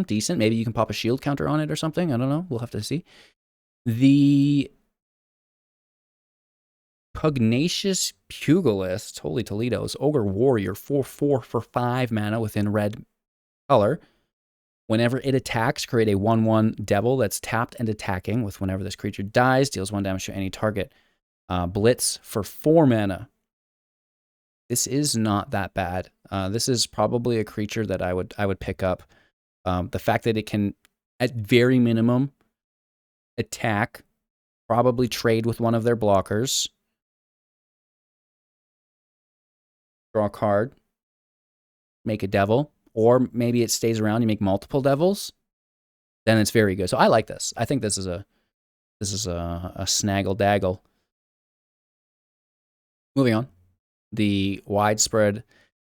Decent. Maybe you can pop a shield counter on it or something. I don't know. We'll have to see. The Pugnacious Pugilist, holy Toledo's, Ogre Warrior, 4/4 for 5 mana within red color. Whenever it attacks, create a 1/1 devil that's tapped and attacking with whenever this creature dies, deals 1 damage to any target. Blitz for 4 mana. This is not that bad. This is probably a creature that I would pick up. The fact that it can, at very minimum, attack, probably trade with one of their blockers, draw a card, make a devil, or maybe it stays around, you make multiple devils, then it's very good. So I like this. I think this is a snaggle daggle. Moving on. The Widespread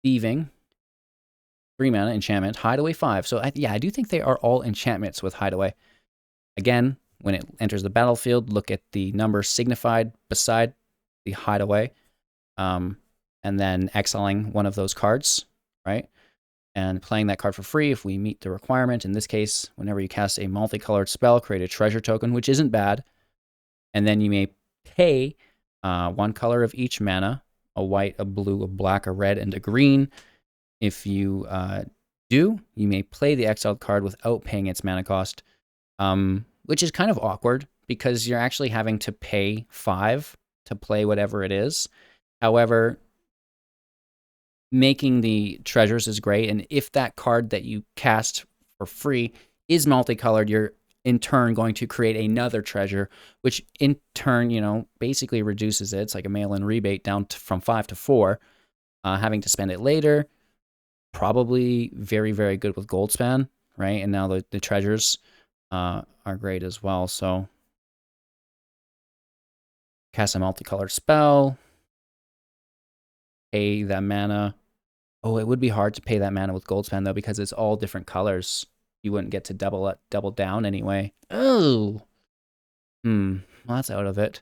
Thieving, 3 mana enchantment, Hideaway 5. So I do think they are all enchantments with Hideaway. Again, when it enters the battlefield, look at the number signified beside the Hideaway, and then exiling one of those cards, right? And playing that card for free if we meet the requirement. In this case, whenever you cast a multicolored spell, create a treasure token, which isn't bad. And then you may pay 1 color of each mana, a white, a blue, a black, a red, and a green. If you do, you may play the exiled card without paying its mana cost, which is kind of awkward because you're actually having to pay 5 to play whatever it is. However, making the treasures is great, and if that card that you cast for free is multicolored, you're in turn going to create another treasure, which in turn, basically reduces it. It's like a mail-in rebate down from 5 to 4. Having to spend it later, probably very, very good with Goldspan, right? And now the treasures are great as well. So cast a multicolored spell, pay that mana. Oh, it would be hard to pay that mana with Goldspan though, because it's all different colors. You wouldn't get to double down anyway. Oh, well, that's out of it.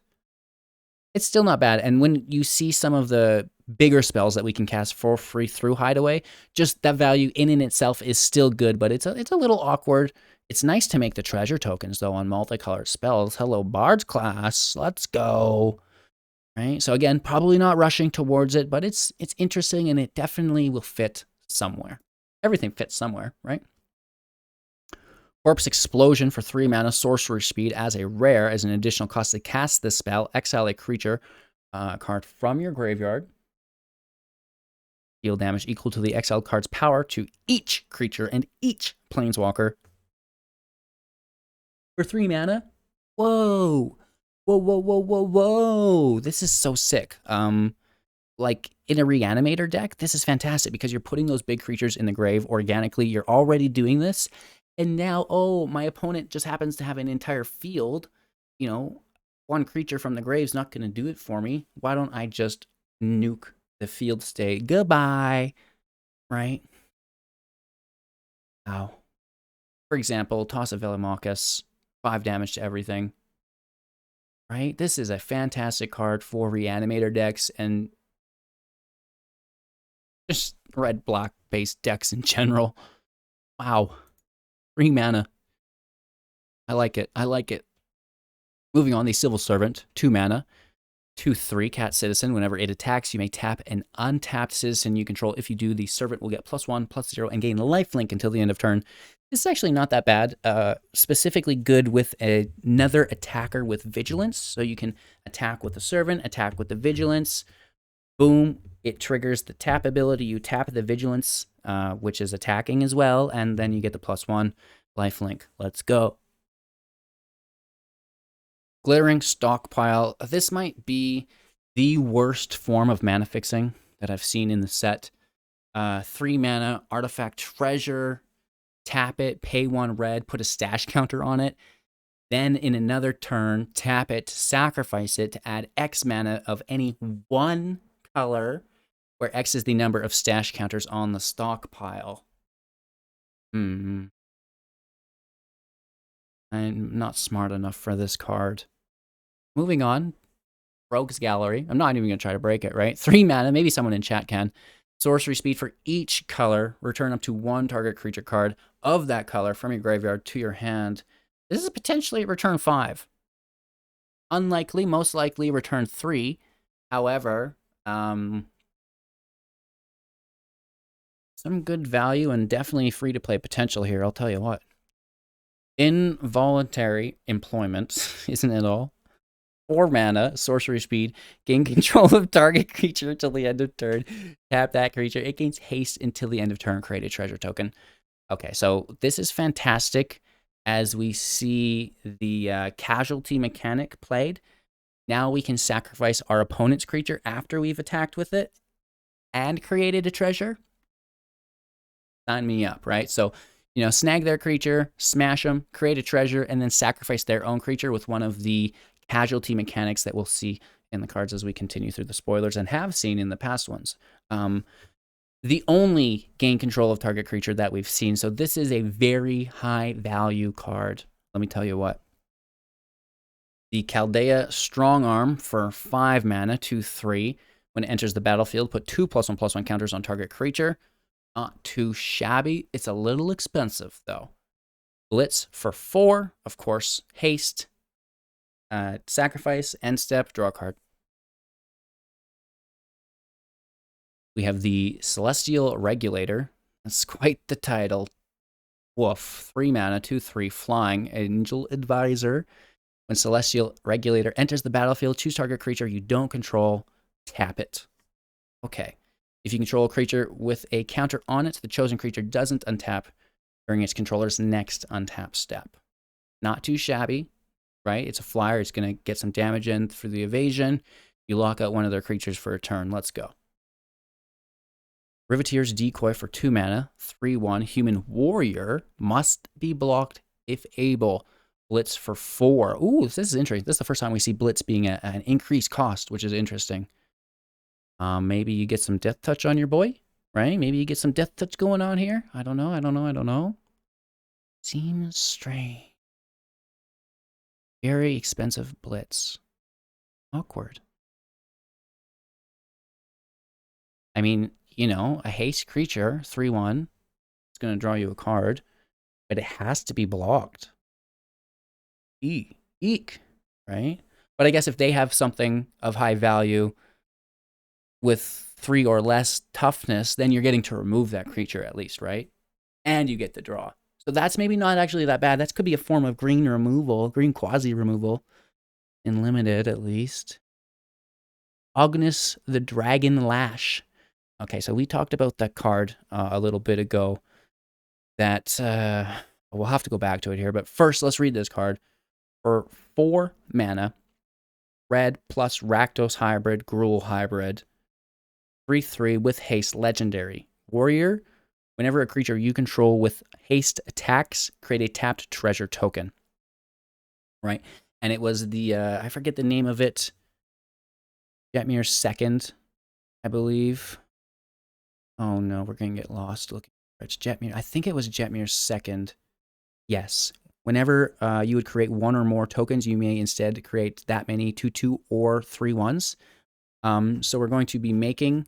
It's still not bad. And when you see some of the bigger spells that we can cast for free through Hideaway, just that value in and itself is still good, but it's a little awkward. It's nice to make the treasure tokens though on multicolored spells. Hello, Bard's class. Let's go. Right? So again, probably not rushing towards it, but it's interesting and it definitely will fit somewhere. Everything fits somewhere, right? Corpse Explosion for 3 mana, sorcery speed as a rare. As an additional cost to cast this spell, exile a creature card from your graveyard. Deal damage equal to the exiled card's power to each creature and each planeswalker. For 3 mana? Whoa! Whoa. This is so sick. Like in a reanimator deck, this is fantastic because you're putting those big creatures in the grave organically. You're already doing this. And now, oh, my opponent just happens to have an entire field. You know, one creature from the grave's not going to do it for me. Why don't I just nuke the field state? Goodbye. Right? Wow. For example, toss a Venomocus, 5 damage to everything. Right? This is a fantastic card for Reanimator decks and just red-black based decks in general. Wow. 3 mana. I like it. I like it. Moving on, the Civil Servant, 2 mana. 2/3 Cat Citizen. Whenever it attacks, you may tap an untapped citizen you control. If you do, the servant will get +1/+0 and gain lifelink until the end of turn. This is actually not that bad. Specifically good with another attacker with vigilance. So you can attack with the servant, attack with the vigilance. Boom, it triggers the tap ability. You tap the vigilance, which is attacking as well, and then you get the +1 lifelink. Let's go. Glittering Stockpile. This might be the worst form of mana fixing that I've seen in the set. 3 mana, Artifact Treasure, tap it, pay 1 red, put a stash counter on it. Then in another turn, tap it, sacrifice it to add X mana of any one color, where X is the number of stash counters on the stockpile. I'm not smart enough for this card. Moving on, Rogue's Gallery. I'm not even going to try to break it, right? 3 mana, maybe someone in chat can. Sorcery speed for each color. Return up to 1 target creature card of that color from your graveyard to your hand. This is potentially return 5. Unlikely, most likely return 3. However, some good value and definitely free-to-play potential here, I'll tell you what. Involuntary Employment, isn't it all? 4 mana, sorcery speed, gain control of target creature until the end of turn. Tap that creature. It gains haste until the end of turn. Create a treasure token. Okay, so this is fantastic as we see the casualty mechanic played. Now we can sacrifice our opponent's creature after we've attacked with it and created a treasure. Sign me up, right? So, you know, snag their creature, smash them, create a treasure, and then sacrifice their own creature with one of the casualty mechanics that we'll see in the cards as we continue through the spoilers and have seen in the past ones. The only gain control of target creature that we've seen. So this is a very high value card. Let me tell you what. The Chaldea Strong Arm for 5 mana, 2/3. When it enters the battlefield, put 2 +1/+1 counters on target creature. Not too shabby. It's a little expensive, though. Blitz for 4, of course. Haste. Sacrifice, end step, draw a card. We have the Celestial Regulator. That's quite the title. Woof. 3 mana, 2/3, flying. Angel Advisor. When Celestial Regulator enters the battlefield, choose target creature you don't control. Tap it. Okay. If you control a creature with a counter on it, the chosen creature doesn't untap during its controller's next untap step. Not too shabby, right? It's a flyer. It's going to get some damage in through the evasion. You lock out one of their creatures for a turn. Let's go. Riveteer's Decoy for 2 mana, 3/1. Human Warrior must be blocked if able. Blitz for 4. Ooh, this is interesting. This is the first time we see Blitz being an increased cost, which is interesting. Maybe you get some Death Touch on your boy, right? Maybe you get some Death Touch going on here. I don't know. Seems strange. Very expensive Blitz. Awkward. I mean, you know, a haste creature, 3/1. It's going to draw you a card, but it has to be blocked. Eek, right? But I guess if they have something of high value with 3 or less toughness, then you're getting to remove that creature at least, right? And you get the draw. So that's maybe not actually that bad. That could be a form of green removal, green quasi removal, in limited at least. Agnes the Dragon Lash. Okay, so we talked about that card a little bit ago. That we'll have to go back to it here, but first let's read this card. For 4 mana, red plus Rakdos Hybrid, Gruul Hybrid, 3/3 with haste, legendary. Warrior, Whenever a creature you control with haste attacks, create a tapped treasure token. Right? And it was the, I forget the name of it, Jetmir's second, I believe. Oh no, we're going to get lost looking for it. It's Jetmir. I think it was Jetmir's second. Yes. Whenever you would create one or more tokens, you may instead create that many 2/2 or 3/1s. So we're going to be making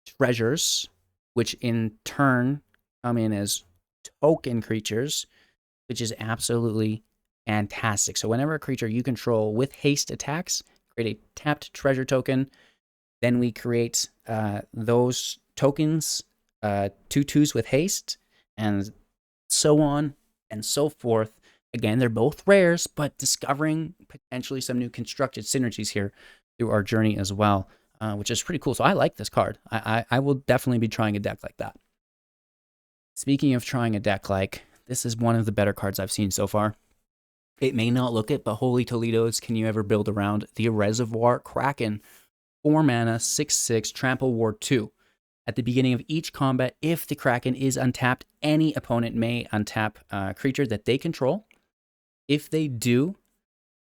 treasures, which in turn come in as token creatures, which is absolutely fantastic. So whenever a creature you control with haste attacks, create a tapped treasure token. Then we create those tokens, 2/2s with haste, and so on and so forth. Again, they're both rares, but discovering potentially some new constructed synergies here through our journey as well, which is pretty cool. So I like this card. I will definitely be trying a deck like that. Speaking of trying a deck like, this is one of the better cards I've seen so far. It may not look it, but holy Toledo's, can you ever build around the Reservoir Kraken? 4 mana, 6/6, Trample Ward 2. At the beginning of each combat, if the Kraken is untapped, any opponent may untap a creature that they control. If they do,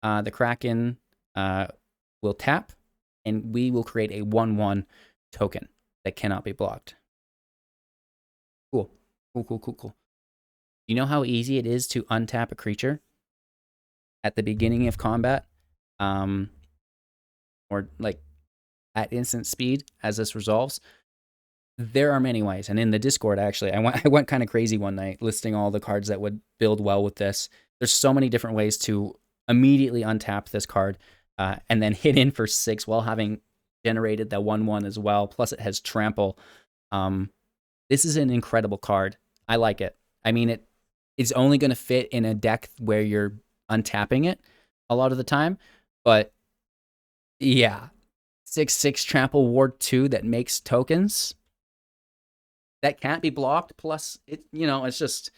the Kraken will tap, and we will create a 1/1 token that cannot be blocked. Cool. Cool. You know how easy it is to untap a creature at the beginning of combat? Or like at instant speed as this resolves? There are many ways. And in the Discord, actually, I went kind of crazy one night listing all the cards that would build well with this. There's so many different ways to immediately untap this card and then hit in for 6 while having generated that 1/1 as well. Plus it has trample. This is an incredible card. I like it. I mean, it is only going to fit in a deck where you're untapping it a lot of the time. But yeah, 6/6 Trample Ward 2 that makes tokens that can't be blocked. Plus, it's just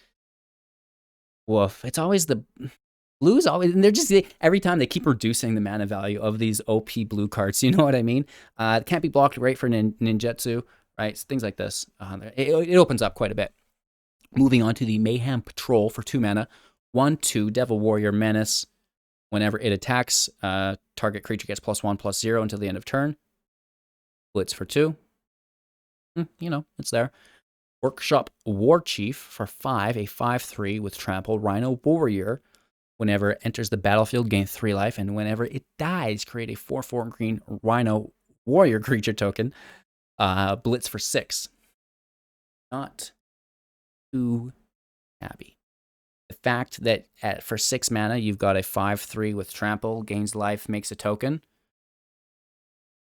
woof. It's always the blues always, and they're just every time they keep reducing the mana value of these OP blue cards. You know what I mean? It can't be blocked. Great for ninjutsu, right? Things like this. It opens up quite a bit. Moving on to the Mayhem Patrol for 2 mana, 1/2 Devil Warrior Menace. Whenever it attacks, target creature gets +1/+0 until the end of turn. Blitz for 2. It's there. Workshop War Chief for 5, a 5/3 with trample. Rhino Warrior. Whenever it enters the battlefield, gain 3 life, and whenever it dies, create a 4/4 green Rhino Warrior creature token. Blitz for 6. Not too happy. The fact that for 6 mana, you've got a 5/3 with trample, gains life, makes a token.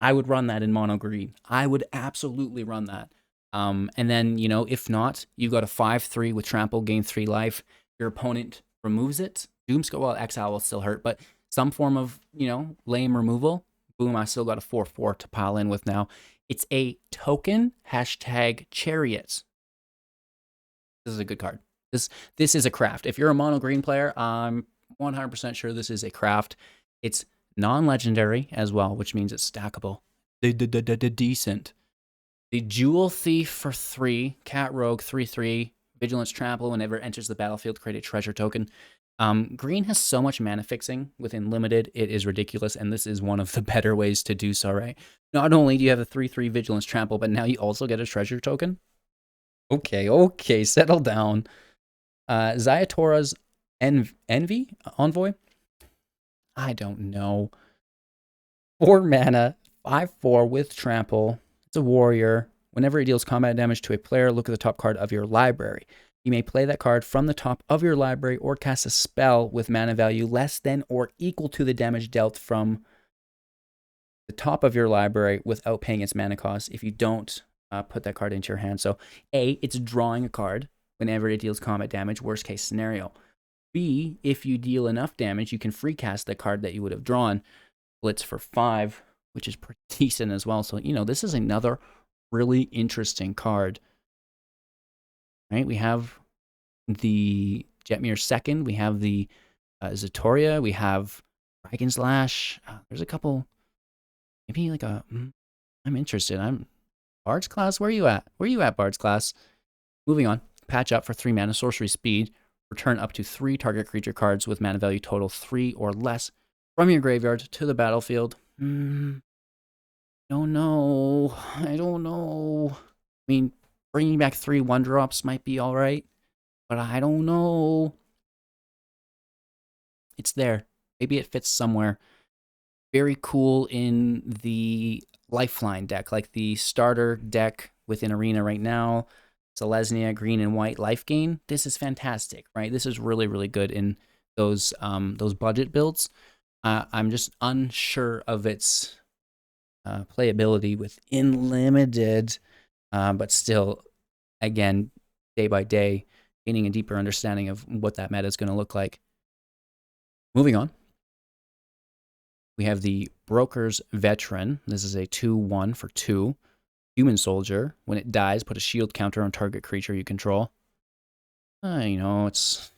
I would run that in mono green. I would absolutely run that. And then, if not, you've got a 5/3 with trample, gain 3 life. Your opponent removes it. Doomskull, well, Exile will still hurt, but some form of, lame removal. Boom, I still got a 4/4 to pile in with now. It's a token, #Chariot. This is a good card. This is a craft. If you're a mono green player, I'm 100% sure this is a craft. It's non-legendary as well, which means it's stackable. Decent. The Jewel Thief for 3, Cat Rogue 3/3, Vigilance Trample. Whenever it enters the battlefield, create a treasure token. Green has so much mana fixing within limited, it is ridiculous, and this is one of the better ways to do so, right? Not only do you have a 3/3 Vigilance Trample, but now you also get a treasure token. Okay, settle down. Zayatora's Envy Envoy? I don't know. 4 mana, 5/4 with trample. It's a warrior. Whenever it deals combat damage to a player, look at the top card of your library. You may play that card from the top of your library or cast a spell with mana value less than or equal to the damage dealt from the top of your library without paying its mana cost if you don't put that card into your hand. So A, it's drawing a card whenever it deals combat damage, worst case scenario. B, if you deal enough damage, you can free cast the card that you would have drawn. Blitz for 5, which is pretty decent as well. So, this is another really interesting card. Right? We have the Jetmir's second. We have the Zatoria. We have Dragon's Lash. There's a couple. Maybe I'm interested. Bard's Class? Where are you at? Bard's Class? Moving on, patch up for 3 mana sorcery speed. Return up to 3 target creature cards with mana value total 3 or less from your graveyard to the battlefield. Don't know. I don't know. I mean, bringing back 3 1-drops might be alright, but I don't know. It's there. Maybe it fits somewhere. Very cool in the Lifeline deck, like the starter deck within Arena right now. Selesnya, green and white life gain. This is fantastic, right? This is really, really good in those budget builds. I'm just unsure of its playability within limited, but still, again, day by day, gaining a deeper understanding of what that meta is going to look like. Moving on, we have the Broker's Veteran. This is a 2/1 for 2. Human Soldier. When it dies, put a shield counter on target creature you control. You know, it's...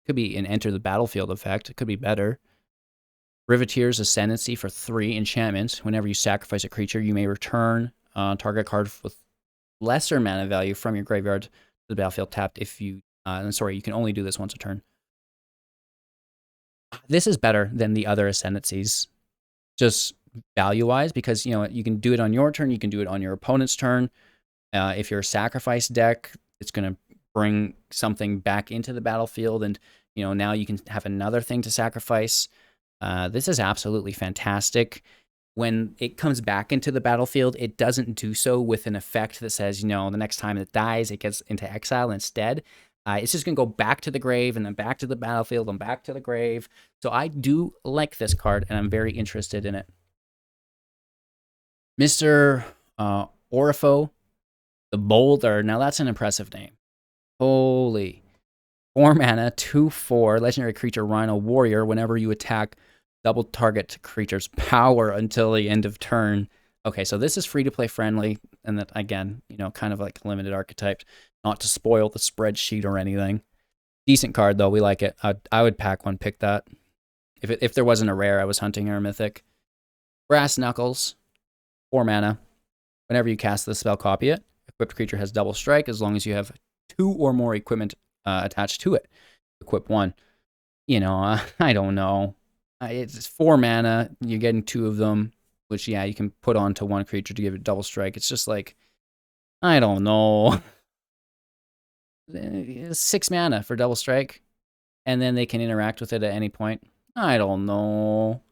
could be an enter the battlefield effect. It could be better. Riveteer's Ascendancy for 3 enchantments. Whenever you sacrifice a creature, you may return target card with lesser mana value from your graveyard to the battlefield tapped if you... sorry, you can only do this once a turn. This is better than the other Ascendancies, just value-wise, because, you know, you can do it on your turn, you can do it on your opponent's turn. If you're a sacrifice deck, it's going to bring something back into the battlefield, and, you know, now you can have another thing to sacrifice. This is absolutely fantastic. When it comes back into the battlefield, it doesn't do so with an effect that says, you know, the next time it dies, it gets into exile instead. It's just going to go back to the grave and then back to the battlefield and back to the grave. So I do like this card, and I'm very interested in it. Mr. Orifo the Boulder. Now that's an impressive name. Holy. 4 mana, 2/4, legendary creature Rhino Warrior. Whenever you attack, double target creature's power until the end of turn. Okay, so this is free to play friendly, and that, again, you know, kind of like limited archetype. Not to spoil the spreadsheet or anything. Decent card, though. We like it. I would pack one, pick that. If there wasn't a rare I was hunting or a mythic. Brass Knuckles. 4 mana. Whenever you cast the spell, copy it. Equipped creature has double strike as long as you have 2 or more equipment attached to it. Equip 1. You know, I don't know. It's 4 mana. You're getting 2 of them, which, yeah, you can put onto 1 creature to give it double strike. It's just like, I don't know. 6 mana for double strike, and then they can interact with it at any point. I don't know.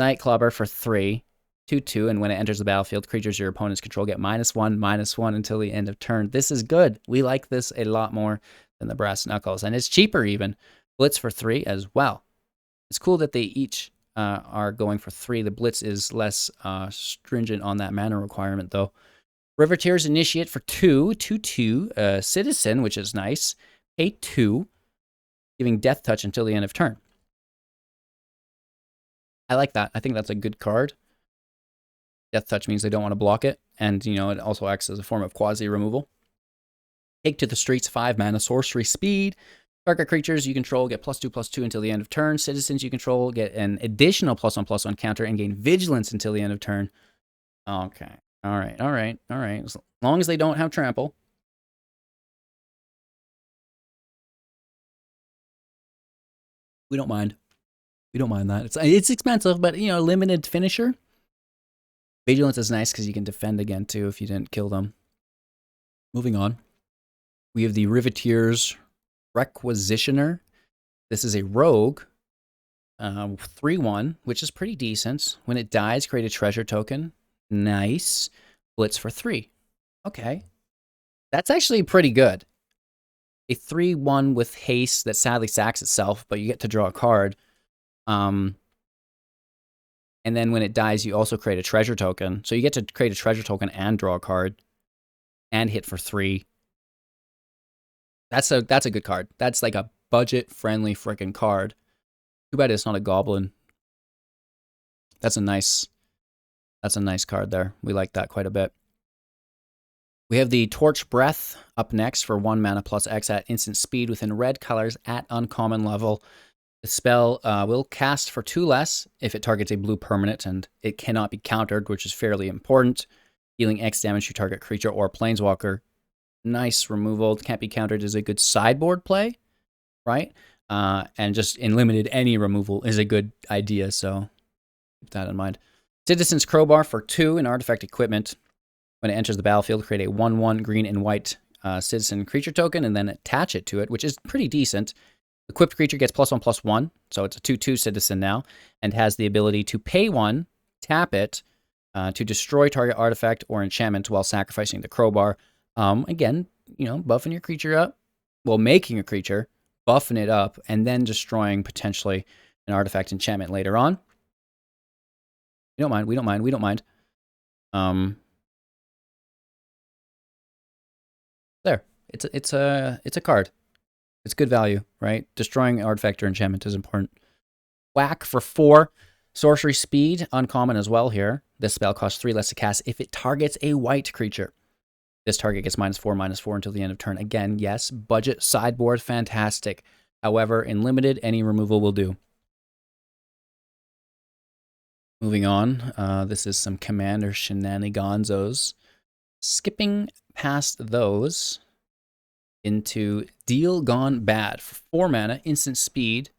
Nightclubber for 3, 2/2, and when it enters the battlefield, creatures your opponents control get -1/-1 until the end of turn. This is good. We like this a lot more than the Brass Knuckles, and it's cheaper even. Blitz for 3 as well. It's cool that they each are going for 3. The Blitz is less stringent on that mana requirement, though. Riveteer's Initiate for 2, 2/2, Citizen, which is nice. Pay 2, giving Death Touch until the end of turn. I like that. I think that's a good card. Death Touch means they don't want to block it, and, you know, it also acts as a form of quasi-removal. Take to the Streets, 5 mana, sorcery speed. Target creatures you control get +2/+2 until the end of turn. Citizens you control get an additional +1/+1 counter and gain Vigilance until the end of turn. Okay. All right. As long as they don't have trample. We don't mind. We don't mind that. It's expensive, but, you know, limited finisher. Vigilance is nice because you can defend again, too, if you didn't kill them. Moving on. We have the Riveteer's Requisitioner. This is a rogue. 3/1, which is pretty decent. When it dies, create a treasure token. Nice. Blitz for 3. Okay. That's actually pretty good. A 3/1 with haste that sadly sacks itself, but you get to draw a card. And then when it dies, you also create a treasure token. So you get to create a treasure token and draw a card. And hit for 3. That's a good card. That's like a budget-friendly freaking card. Too bad it's not a goblin. That's a nice card there. We like that quite a bit. We have the Torch Breath up next for 1 mana +X at instant speed within red colors at uncommon level. The spell will cast for 2 less if it targets a blue permanent, and it cannot be countered, which is fairly important. Dealing X damage to target creature or planeswalker. Nice removal. Can't be countered is a good sideboard play, right? And just in limited, any removal is a good idea, so keep that in mind. Citizen's Crowbar for 2 in artifact equipment. When it enters the battlefield, create a 1/1 green and white citizen creature token and then attach it to it, which is pretty decent. Equipped creature gets +1/+1, so it's a 2/2 citizen now, and has the ability to pay 1, tap it, to destroy target artifact or enchantment while sacrificing the crowbar. Again, buffing your creature up, well, making a creature, buffing it up, and then destroying potentially an artifact enchantment later on. We don't mind, we don't mind, we don't mind. There, it's a card. It's good value, right? Destroying artifact or enchantment is important. Whack for 4. Sorcery speed, uncommon as well here. This spell costs 3 less to cast if it targets a white creature. This target gets -4/-4 until the end of turn. Again, yes, budget sideboard, fantastic. However, in limited, any removal will do. Moving on, this is some commander shenaniganzos. Skipping past those into Deal Gone Bad. For 4 mana, instant speed,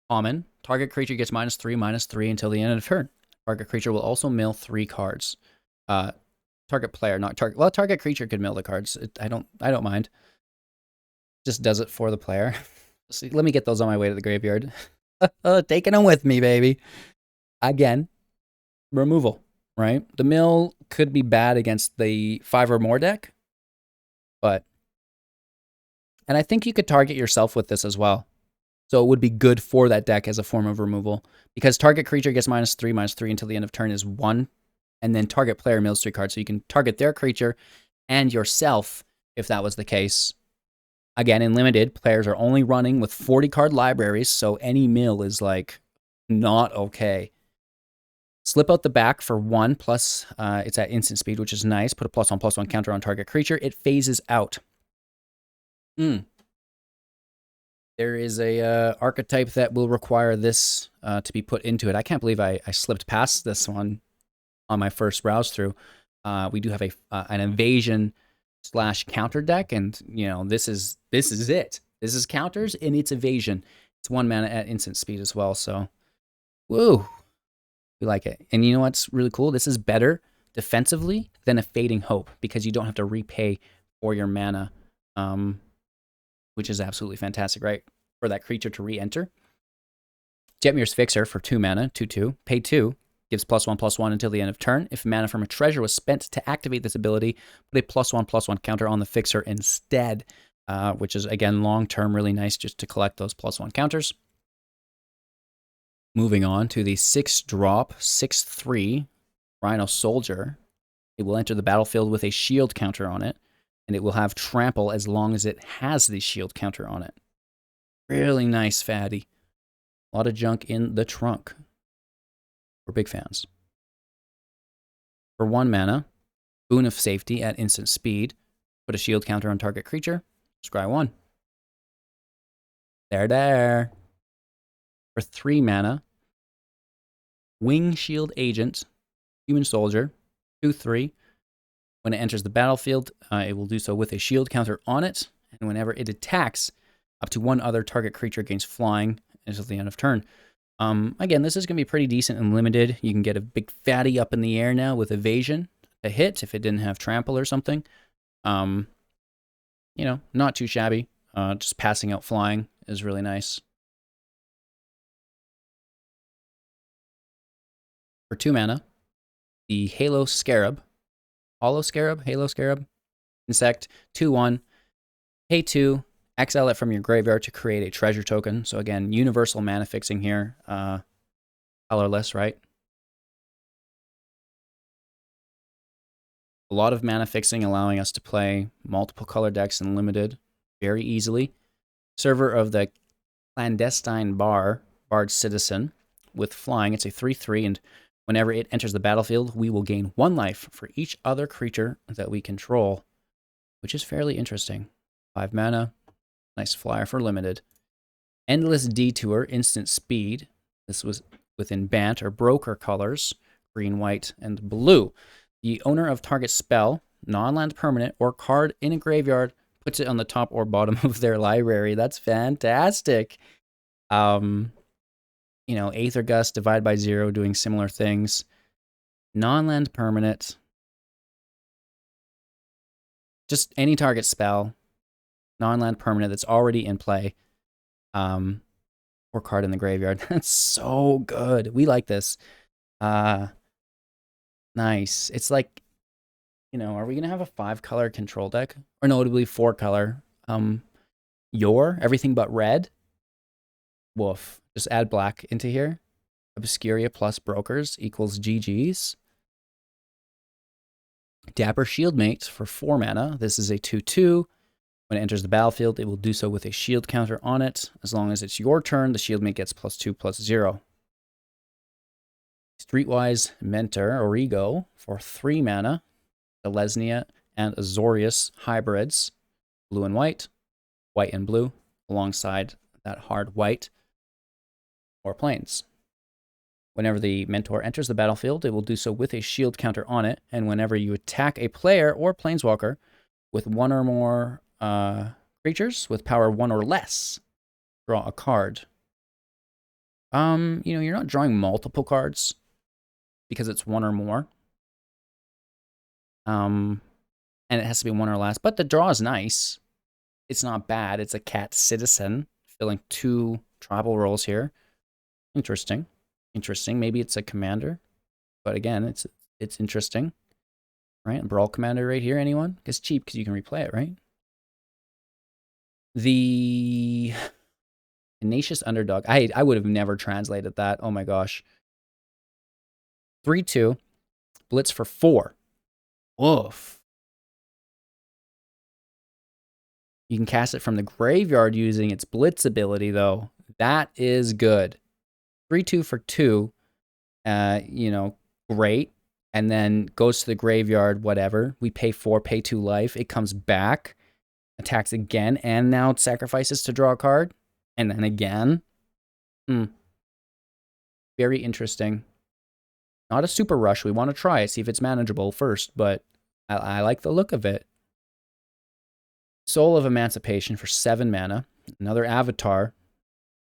common. Target creature gets -3/-3 until the end of the turn. Target creature will also mill 3 cards. Target player, not target. Well, target creature could mill the cards. I don't mind. Just does it for the player. See, let me get those on my way to the graveyard. Taking them with me, baby. Again, removal, right? The mill could be bad against the 5 or more deck, and I think you could target yourself with this as well. So it would be good for that deck as a form of removal, because target creature gets -3/-3 until the end of turn is 1, and then target player mills 3 cards. So you can target their creature and yourself if that was the case. Again, in limited, players are only running with 40 card libraries, so any mill is like not okay. Slip out the back for 1 plus, it's at instant speed, which is nice. Put a +1/+1 counter on target creature. It phases out. There is a archetype that will require this to be put into it. I can't believe I slipped past this one on my first browse through. We do have an invasion / counter deck, and this is it. This is counters and it's evasion. It's 1 mana at instant speed as well. So, woo, we like it. And you know what's really cool? This is better defensively than a Fading Hope, because you don't have to repay for your mana. Which is absolutely fantastic, right? For that creature to re-enter. Jetmir's Fixer for 2 mana, 2/2. Pay 2, gives +1/+1 until the end of turn. If mana from a treasure was spent to activate this ability, put a +1/+1 counter on the Fixer instead, which is, again, long-term, really nice just to collect those +1 counters. Moving on to the 6-drop, 6/3 Rhino Soldier. It will enter the battlefield with a shield counter on it, and it will have trample as long as it has the shield counter on it. Really nice fatty. A lot of junk in the trunk. We're big fans. For 1 mana, Boon of Safety at instant speed. Put a shield counter on target creature. Scry 1. There. For 3 mana, Wing Shield Agent, Human Soldier, 2/3. When it enters the battlefield, it will do so with a shield counter on it, and whenever it attacks, up to 1 other target creature gains flying until the end of turn. Again, this is going to be pretty decent and limited. You can get a big fatty up in the air now with evasion, a hit if it didn't have trample or something. Not too shabby. Just passing out flying is really nice. For 2 mana, the Halo Scarab, Halo Scarab, insect, 2/1, pay 2, exile it from your graveyard to create a treasure token. So again, universal mana fixing here, colorless, right? A lot of mana fixing, allowing us to play multiple color decks in limited very easily. Server of the Clandestine Bard Citizen with flying. It's a 3/3, and whenever it enters the battlefield, we will gain 1 life for each other creature that we control, which is fairly interesting. 5 mana, nice flyer for limited. Endless Detour, instant speed. This was within Bant or Broker colors, green, white, and blue. The owner of target spell non-land permanent or card in a graveyard, puts it on the top or bottom of their library. That's fantastic. You know, Aether Gust, divide by 0, doing similar things. Non-land permanent. Just any target spell, non-land permanent that's already in play, or card in the graveyard. That's so good. We like this. Nice. It's like, you know, are we gonna have a 5-color control deck? Or notably 4-color. Everything but red. Woof. Just add black into here. Obscuria plus brokers equals GG's. Dapper Shieldmate for 4 mana. This is a 2/2. When it enters the battlefield, it will do so with a shield counter on it. As long as it's your turn, the Shieldmate gets +2/+0. Streetwise Mentor, Origo, for 3 mana. The Lesnia and Azorius hybrids, blue and white and blue, alongside that hard white, or plains. Whenever the Mentor enters the battlefield, it will do so with a shield counter on it, and whenever you attack a player or planeswalker with 1 or more creatures with power 1 or less, draw a card. You know, you're not drawing multiple cards because it's 1 or more. And it has to be 1 or less, but the draw is nice. It's not bad. It's a cat citizen filling 2 tribal roles here. Interesting. Maybe it's a commander, but again, it's interesting, right? A brawl commander right here. Anyone? It's cheap because you can replay it, right? The Tenacious Underdog. I would have never translated that. Oh my gosh. 3/2. Blitz for 4. Woof. You can cast it from the graveyard using its Blitz ability, though. That is good. 3/2 for 2. You know, great. And then goes to the graveyard, whatever. We pay 4, pay 2 life. It comes back, attacks again, and now it sacrifices to draw a card. And then again. Very interesting. Not a super rush. We want to try it, see if it's manageable first, but I like the look of it. Soul of Emancipation for 7 mana. Another avatar.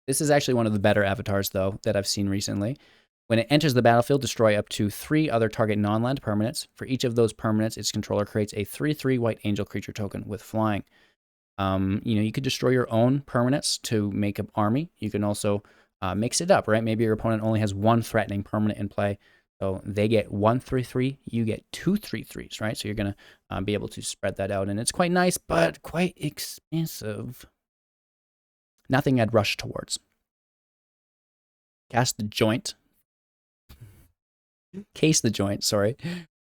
This is actually one of the better avatars, though, that I've seen recently. When it enters the battlefield, destroy up to 3 other target non-land permanents. For each of those permanents, its controller creates a 3/3 white angel creature token with flying. You know, you could destroy your own permanents to make an army. You can also mix it up, right? Maybe your opponent only has 1 threatening permanent in play. So they get 1 3/3, you get 2 3/3s, right? So you're going to be able to spread that out. And it's quite nice, but quite expensive. Nothing I'd rush towards. Cast the Joint. Case the Joint, sorry.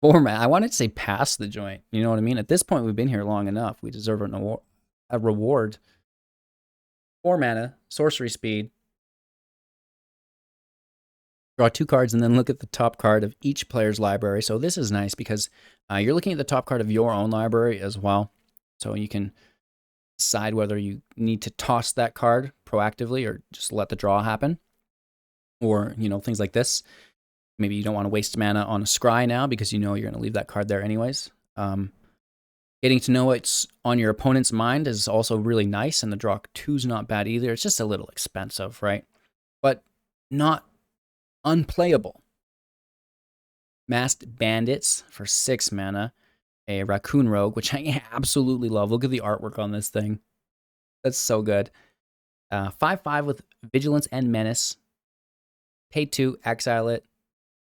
4 mana. I wanted to say pass the joint. You know what I mean? At this point, we've been here long enough. We deserve a reward. 4 mana, sorcery speed. Draw 2 cards and then look at the top card of each player's library. So this is nice because you're looking at the top card of your own library as well. So you can decide whether you need to toss that card proactively or just let the draw happen. Or, you know, things like this. Maybe you don't want to waste mana on a scry now because you know you're going to leave that card there anyways. Getting to know what's on your opponent's mind is also really nice, and the draw 2's not bad either. It's just a little expensive, right? But not unplayable. Masked Bandits for 6 mana. A Raccoon Rogue, which I absolutely love. Look at the artwork on this thing. That's so good. 5/5 with Vigilance and Menace. Pay 2, exile it.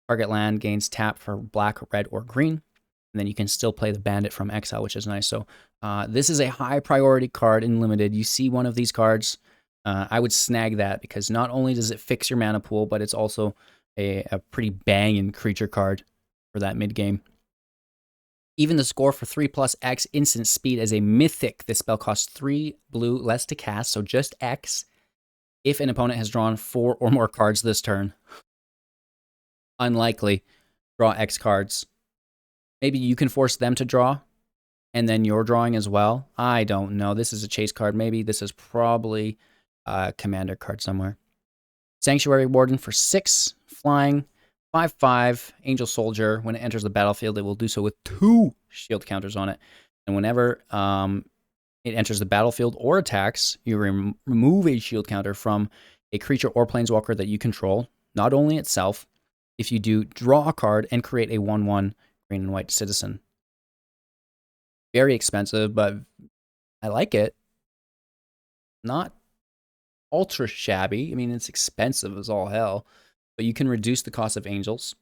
Target land gains tap for black, red, or green. And then you can still play the Bandit from exile, which is nice. So this is a high priority card in Limited. You see one of these cards, I would snag that because not only does it fix your mana pool, but it's also a pretty banging creature card for that mid game. Even the score for 3+ X instant speed as a mythic. This spell costs 3 blue less to cast, so just X if an opponent has drawn 4 or more cards this turn. Unlikely. Draw X cards. Maybe you can force them to draw, and then you're drawing as well. I don't know. This is a chase card. Maybe this is probably a commander card somewhere. Sanctuary Warden for 6, flying. 5/5 Angel Soldier. When it enters the battlefield, it will do so with 2 shield counters on it. And whenever it enters the battlefield or attacks, you remove a shield counter from a creature or planeswalker that you control, not only itself. If you do, draw a card and create a 1/1 green and white citizen. Very expensive, but I like it. Not ultra shabby. I mean, it's expensive as all hell, but you can reduce the cost of angels,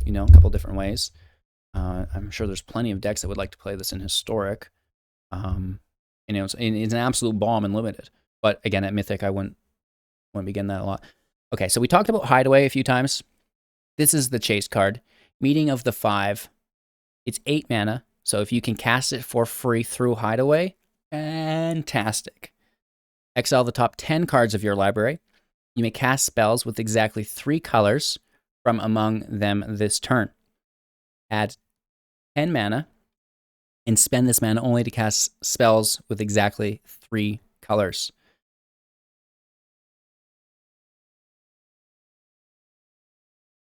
you know, a couple different ways. I'm sure there's plenty of decks that would like to play this in Historic. You know, it's an absolute bomb in Limited. But again, at Mythic, I wouldn't be getting that a lot. Okay, so we talked about Hideaway a few times. This is the chase card. Meeting of the 5. It's 8 mana, so if you can cast it for free through Hideaway, fantastic. Exile the top 10 cards of your library. You may cast spells with exactly 3 colors from among them this turn. Add 10 mana and spend this mana only to cast spells with exactly 3 colors.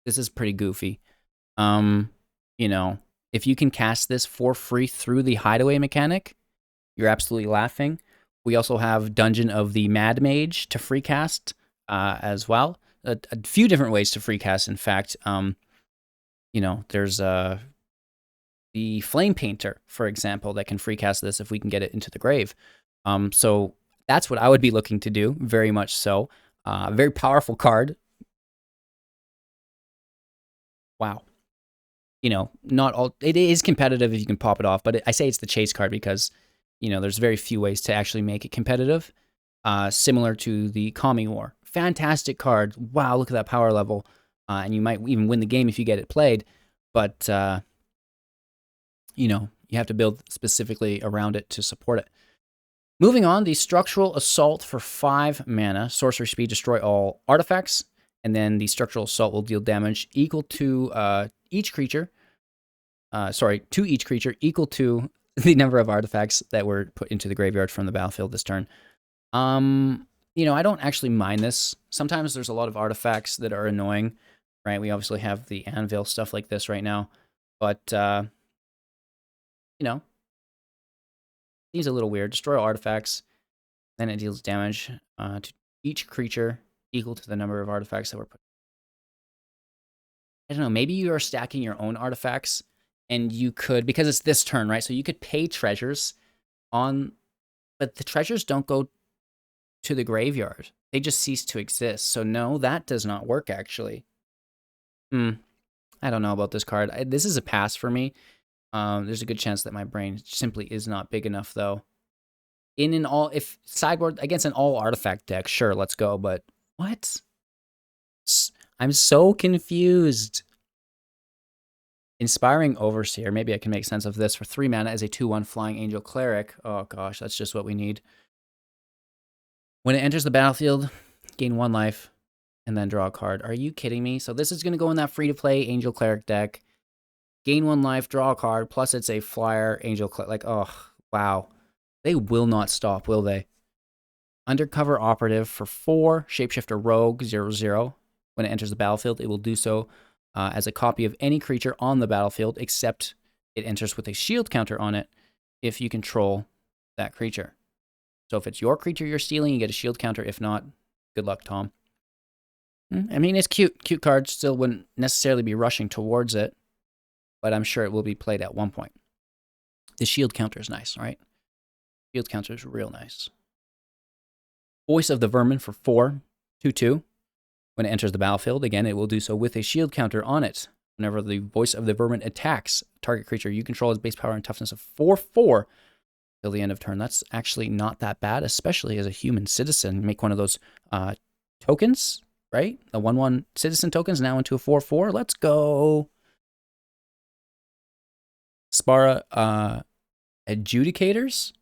This is pretty goofy. You know, if you can cast this for free through the Hideaway mechanic, you're absolutely laughing. We also have Dungeon of the Mad Mage to free cast as well. A few different ways to free cast, in fact. You know, there's the Flame Painter, for example, that can free cast this if we can get it into the grave. So that's what I would be looking to do, very much so. Very powerful card. Wow. You know, not all, it is competitive if you can pop it off, but I say it's the chase card because, you know, there's very few ways to actually make it competitive. Similar to the Kami War. Fantastic card. Wow, look at that power level. And you might even win the game if you get it played. But, you know, you have to build specifically around it to support it. Moving on, the Structural Assault for 5 mana. Sorcery speed, destroy all artifacts. And then the Structural Assault will deal damage equal to each creature. To each creature equal to the number of artifacts that were put into the graveyard from the battlefield this turn. You know, I don't actually mind this. Sometimes there's a lot of artifacts that are annoying, right? We obviously have the anvil, stuff like this right now. But, you know, seems a little weird. Destroy all artifacts. Then it deals damage to each creature equal to the number of artifacts that were put. I don't know, maybe you are stacking your own artifacts and you could, because it's this turn, right? So you could pay treasures on, but the treasures don't go to the graveyard. They just cease to exist. So no, that does not work actually. I don't know about this card. This is a pass for me. There's a good chance that my brain simply is not big enough though. If sideboard against an all artifact deck, sure, let's go. But what? I'm so confused. Inspiring Overseer. Maybe I can make sense of this. For 3 mana as a 2/1 Flying Angel Cleric. Oh gosh, that's just what we need. When it enters the battlefield, gain 1 life, and then draw a card. Are you kidding me? So this is going to go in that free-to-play Angel Cleric deck. Gain 1 life, draw a card, plus it's a flyer Angel Cleric. Like, oh, wow. They will not stop, will they? Undercover Operative for 4, Shapeshifter Rogue 0/0. When it enters the battlefield, it will do so as a copy of any creature on the battlefield, except it enters with a shield counter on it if you control that creature. So if it's your creature you're stealing, you get a shield counter. If not, good luck, Tom. I mean, it's cute. Cute card. Still wouldn't necessarily be rushing towards it, but I'm sure it will be played at one point. The shield counter is nice, right? Shield counter is real nice. Voice of the Vermin for 4, 2/2. When it enters the battlefield, again, it will do so with a shield counter on it. Whenever the Voice of the Vermin attacks, target creature you control has base power and toughness of 4/4 till the end of turn. That's actually not that bad, especially as a human citizen. Make one of those tokens, right? The 1/1 citizen tokens now into a 4/4. Let's go. Spara Adjudicators.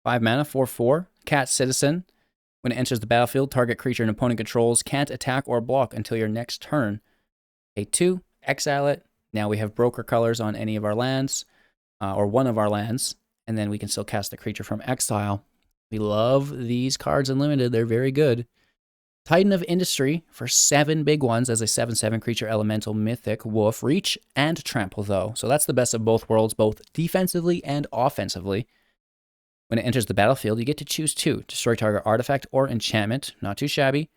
5 mana, 4/4. Cat Citizen. When it enters the battlefield, target creature an opponent controls can't attack or block until your next turn. Pay 2, exile it. Now we have broker colors on any of our lands, or one of our lands, and then we can still cast the creature from exile. We love these cards in Limited. They're very good. Titan of Industry for 7 big ones as a 7/7 creature elemental mythic wolf. Reach and trample, though. So that's the best of both worlds, both defensively and offensively. When it enters the battlefield, you get to choose 2. Destroy target artifact or enchantment. Not too shabby.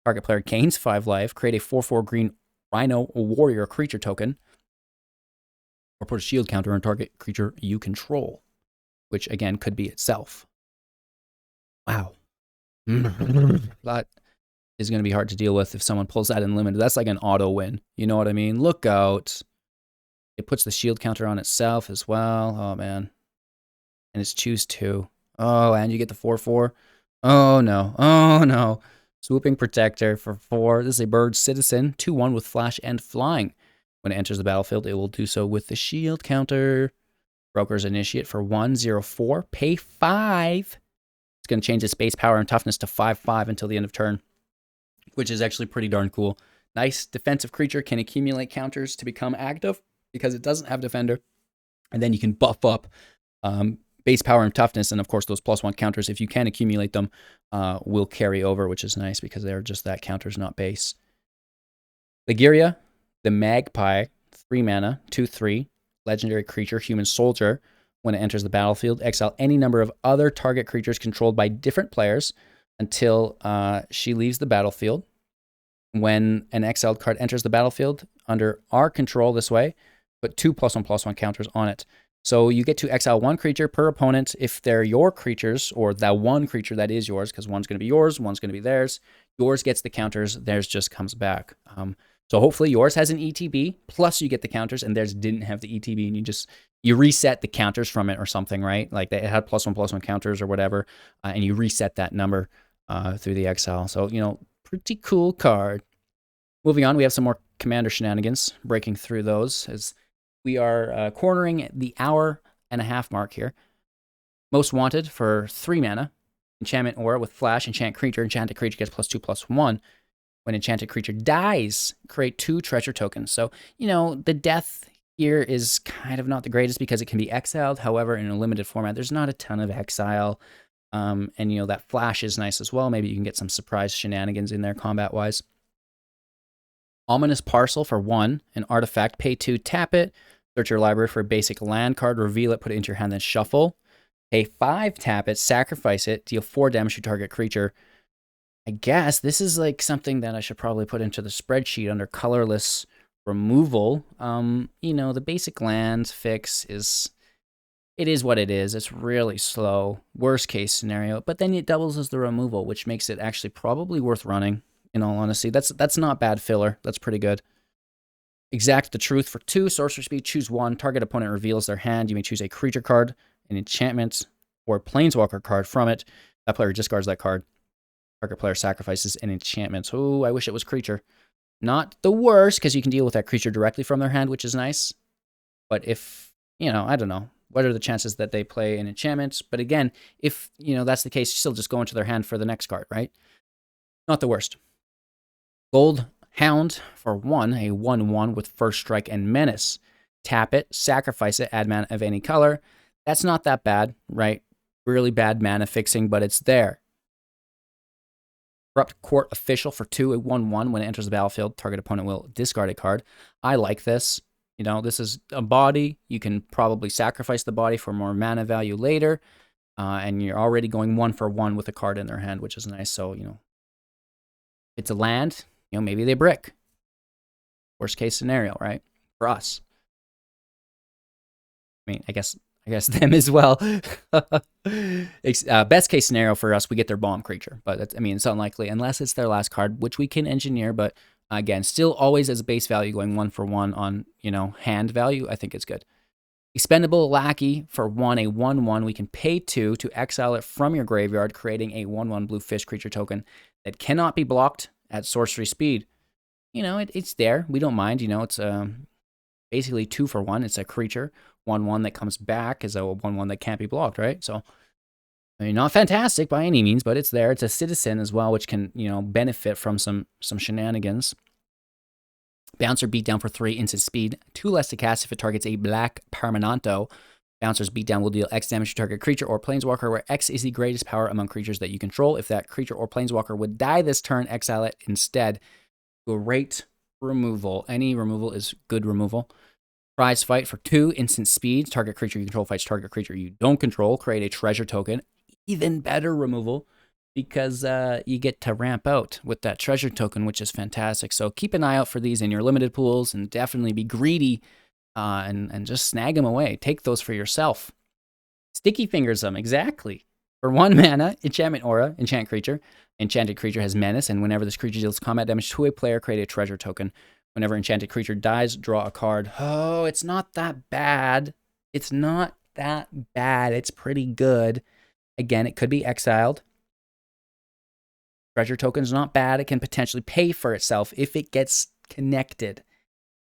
Target player gains 5 life. Create a 4/4 green Rhino Warrior creature token. Or put a shield counter on target creature you control, which again could be itself. Wow. That is going to be hard to deal with if someone pulls that in limited. That's like an auto win. You know what I mean? Look out. It puts the shield counter on itself as well. Oh, man. And it's choose 2. Oh, and you get the 4/4. Oh, no. Oh, no. Swooping Protector for 4. This is a bird citizen. 2/1 with flash and flying. When it enters the battlefield, it will do so with the shield counter. Broker's Initiate for 1/0/4. Pay 5. It's going to change its base power and toughness to 5/5 until the end of turn, which is actually pretty darn cool. Nice defensive creature, can accumulate counters to become active because it doesn't have defender. And then you can buff up base power and toughness, and of course those +1 counters, if you can accumulate them, will carry over, which is nice because they're just that, counters, not base. Ligeria, the Magpie, 3 mana, 2/3, legendary creature, human soldier. When it enters the battlefield, exile any number of other target creatures controlled by different players until she leaves the battlefield. When an exiled card enters the battlefield under our control this way, put 2 +1/+1 counters on it. So you get to exile 1 creature per opponent if they're your creatures, or that 1 creature that is yours, because one's going to be yours, one's going to be theirs. Yours gets the counters, theirs just comes back. So hopefully yours has an ETB, plus you get the counters, and theirs didn't have the ETB, and you reset the counters from it or something, right? Like it had +1/+1 counters or whatever, and you reset that number through the exile. So, pretty cool card. Moving on, we have some more commander shenanigans, breaking through those as we are cornering the hour-and-a-half mark here. Most Wanted for 3 mana. Enchantment Aura with Flash, enchant creature. Enchanted creature gets +2/+1. When enchanted creature dies, create 2 treasure tokens. So, the death here is kind of not the greatest because it can be exiled. However, in a limited format, there's not a ton of exile. And, that Flash is nice as well. Maybe you can get some surprise shenanigans in there combat-wise. Ominous Parcel for 1, an artifact, pay 2, tap it, search your library for a basic land card, reveal it, put it into your hand, then shuffle. Pay 5, tap it, sacrifice it, deal 4 damage to target creature. I guess this is like something that I should probably put into the spreadsheet under colorless removal. The basic land fix is what it is. It's really slow, worst case scenario, but then it doubles as the removal, which makes it actually probably worth running. In all honesty, that's not bad filler. That's pretty good. Exact the Truth for 2, sorcery speed, choose 1. Target opponent reveals their hand. You may choose a creature card, an enchantment, or a planeswalker card from it. That player discards that card. Target player sacrifices an enchantment. Oh, I wish it was creature. Not the worst, because you can deal with that creature directly from their hand, which is nice. But if, I don't know. What are the chances that they play an enchantment? But again, if, that's the case, you still just go into their hand for the next card, right? Not the worst. Gold Hound for 1, a 1/1 with First Strike and Menace. Tap it, sacrifice it, add mana of any color. That's not that bad, right? Really bad mana fixing, but it's there. Corrupt Court Official for 2, a 1/1. When it enters the battlefield, target opponent will discard a card. I like this. This is a body. You can probably sacrifice the body for more mana value later. And you're already going 1-for-1 with a card in their hand, which is nice. So, it's a land. Maybe they brick. Worst case scenario, right? For us. I mean, I guess them as well. Best case scenario for us, we get their bomb creature. But it's unlikely unless it's their last card, which we can engineer. But again, still always as a base value going 1-for-1 on, hand value. I think it's good. Expendable Lackey for 1, a 1/1. We can pay 2 to exile it from your graveyard, creating a 1/1 blue fish creature token that cannot be blocked at sorcery speed. It's there. We don't mind. It's basically 2-for-1. It's a creature. 1/1 that comes back is a 1/1 that can't be blocked, right? So, not fantastic by any means, but it's there. It's a citizen as well, which can, benefit from some shenanigans. Bouncer Beatdown for 3, instant speed. 2 less to cast if it targets a black Permanento. Bouncer's Beatdown will deal X damage to target creature or planeswalker, where X is the greatest power among creatures that you control. If that creature or planeswalker would die this turn, exile it instead. Great removal. Any removal is good removal. Prize Fight for 2, instant speed. Target creature you control fights target creature you don't control. Create a treasure token. Even better removal because you get to ramp out with that treasure token, which is fantastic. So keep an eye out for these in your limited pools and definitely be greedy and just snag them away. Take those for yourself. Sticky Fingers them, exactly. For 1 mana, Enchantment Aura, enchant creature. Enchanted creature has menace, and whenever this creature deals combat damage to a player, create a treasure token. Whenever enchanted creature dies, draw a card. Oh, it's not that bad. It's not that bad. It's pretty good. Again, it could be exiled. Treasure token's not bad. It can potentially pay for itself if it gets connected.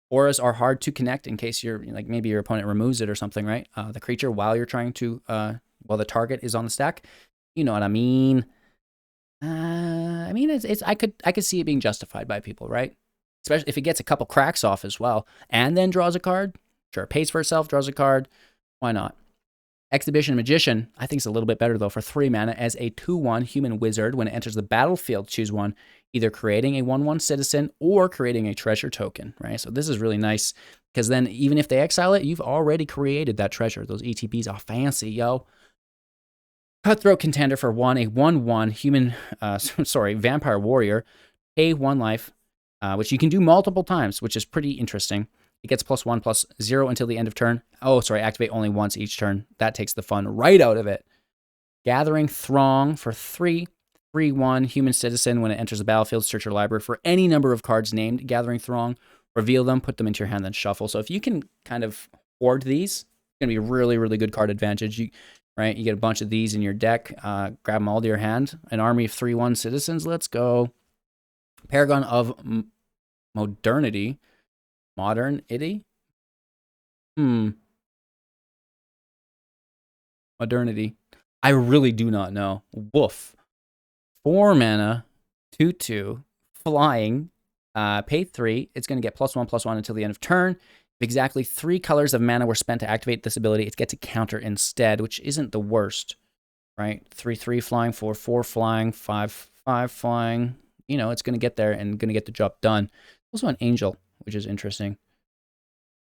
Auras are hard to connect in case you're like maybe your opponent removes it or something, right? The creature while you're trying to while the target is on the stack. You know what I mean? It's I could see it being justified by people, right? Especially if it gets a couple cracks off as well and then draws a card. Sure, it pays for itself, draws a card. Why not? Exhibition Magician, I think is a little bit better though, for 3 mana as a 2/1 human wizard. When it enters the battlefield, choose one, either creating a 1/1 citizen or creating a treasure token, right? So this is really nice because then even if they exile it, you've already created that treasure. Those ETBs are fancy, yo. Cutthroat Contender for 1, a 1/1 human, vampire warrior, pay 1 life, which you can do multiple times, which is pretty interesting. It gets +1/+0 until the end of turn. Oh, sorry, activate only once each turn. That takes the fun right out of it. Gathering Throng for 3, 3/1 human citizen. When it enters the battlefield, search your library for any number of cards named Gathering Throng, reveal them, put them into your hand, then shuffle. So if you can kind of hoard these, it's going to be a really, really good card advantage. Right? You get a bunch of these in your deck, grab them all to your hand. An army of 3/1 citizens, let's go. Paragon of Modernity. Modernity? Modernity. I really do not know. Woof. 4 mana, 2/2, flying, pay 3. It's going to get +1/+1 until the end of turn. If exactly 3 colors of mana were spent to activate this ability, it gets a counter instead, which isn't the worst, right? 3/3 flying, 4/4 flying, 5/5 flying. You know, it's going to get there and going to get the job done. Also an angel, which is interesting.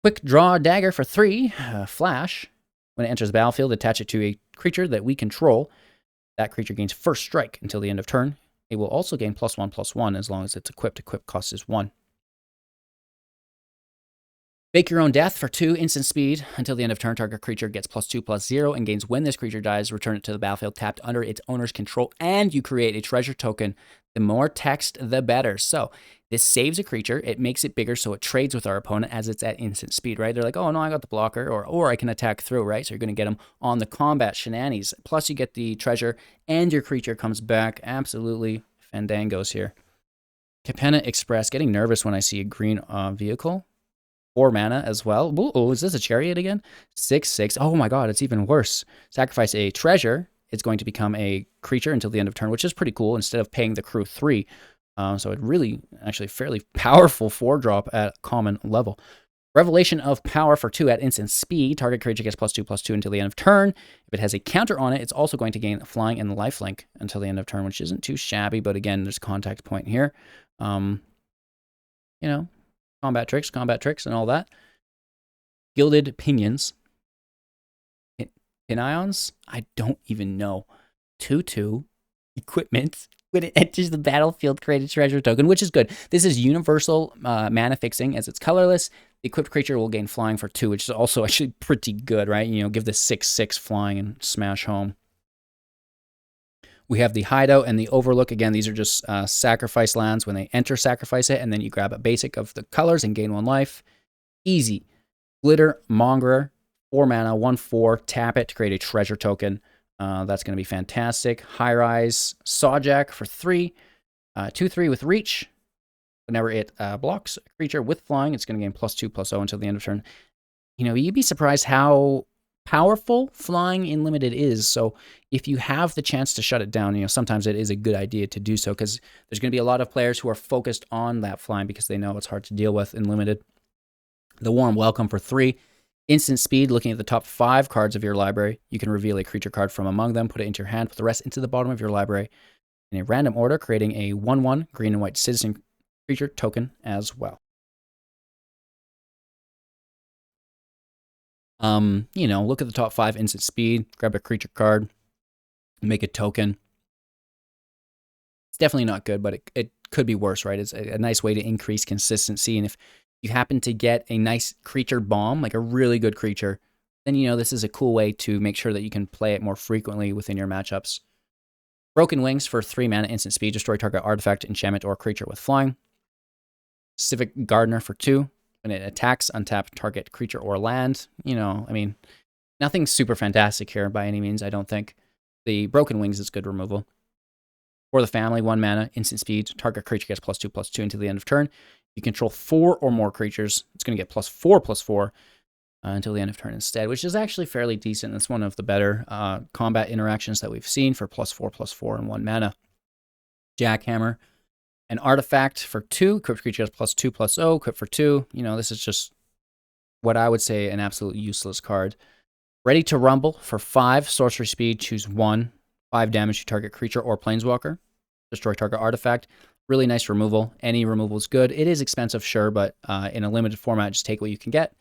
Quick Draw Dagger for 3, flash. When it enters the battlefield, attach it to a creature that we control. That creature gains first strike until the end of turn. It will also gain +1/+1 as long as it's equipped. Equip cost is 1. Fake Your Own Death for 2, instant speed. Until the end of turn, target creature gets +2/+0 and gains when this creature dies. Return it to the battlefield tapped under its owner's control, and you create a treasure token. The more text, the better. So this saves a creature. It makes it bigger so it trades with our opponent as it's at instant speed, right? They're like, oh, no, I got the blocker, or I can attack through, right? So you're going to get them on the combat shenanigans. Plus you get the treasure, and your creature comes back. Absolutely fandangos here. Capenna Express, getting nervous when I see a green vehicle. 4 mana as well. Oh, is this a chariot again? 6/6. Oh my god, it's even worse. Sacrifice a treasure. It's going to become a creature until the end of turn, which is pretty cool instead of paying the crew 3. So it really, actually fairly powerful 4-drop at common level. Revelation of Power for 2 at instant speed. Target creature gets +2/+2 until the end of turn. If it has a counter on it, it's also going to gain flying and lifelink until the end of turn, which isn't too shabby, but again, there's contact point here. You know, combat tricks, and all that. Gilded Pinions. Pinions? I don't even know. 2/2. Equipment. When it enters the battlefield, create a treasure token, which is good. This is universal mana fixing as it's colorless. The equipped creature will gain flying for 2, which is also actually pretty good, right? You know, give this 6/6 flying and smash home. We have the Hideout and the Overlook. Again, these are just sacrifice lands. When they enter, sacrifice it, and then you grab a basic of the colors and gain 1 life. Easy. Glitter Mongerer, 4 mana, 1/4, tap it to create a treasure token. That's going to be fantastic. High Rise Sawjack for 3, 2/3 with reach. Whenever it blocks a creature with flying, it's going to gain +2/+0 until the end of turn. You know, you'd be surprised how powerful flying in limited is. So if you have the chance to shut it down, you know, sometimes it is a good idea to do so because there's going to be a lot of players who are focused on that flying because they know it's hard to deal with in limited. The Warm Welcome for 3. Instant speed, looking at the top 5 cards of your library, you can reveal a creature card from among them, put it into your hand, put the rest into the bottom of your library in a random order, creating a 1/1 green and white citizen creature token as well. Look at the top 5 instant speed, grab a creature card, make a token. It's definitely not good, but it could be worse, right? It's a nice way to increase consistency. And if you happen to get a nice creature bomb, like a really good creature, then this is a cool way to make sure that you can play it more frequently within your matchups. Broken Wings for 3 mana instant speed, destroy target artifact, enchantment, or creature with flying. Civic Gardener for 2. When it attacks, untap target creature or land. Nothing super fantastic here by any means, I don't think. The Broken Wings is good removal. For the family, 1 mana, instant speed, target creature gets +2/+2 until the end of turn. You control 4 or more creatures, it's going to get +4/+4 until the end of turn instead, which is actually fairly decent. It's one of the better combat interactions that we've seen for +4/+4 and 1 mana. Jackhammer, an artifact for 2, equipped creature gets +2/+0, equipped for 2. This is just what I would say an absolute useless card. Ready to Rumble for 5, sorcery speed, choose 1, 5 damage to target creature or planeswalker. Destroy target artifact. Really nice removal. Any removal is good. It is expensive, sure, but in a limited format, just take what you can get.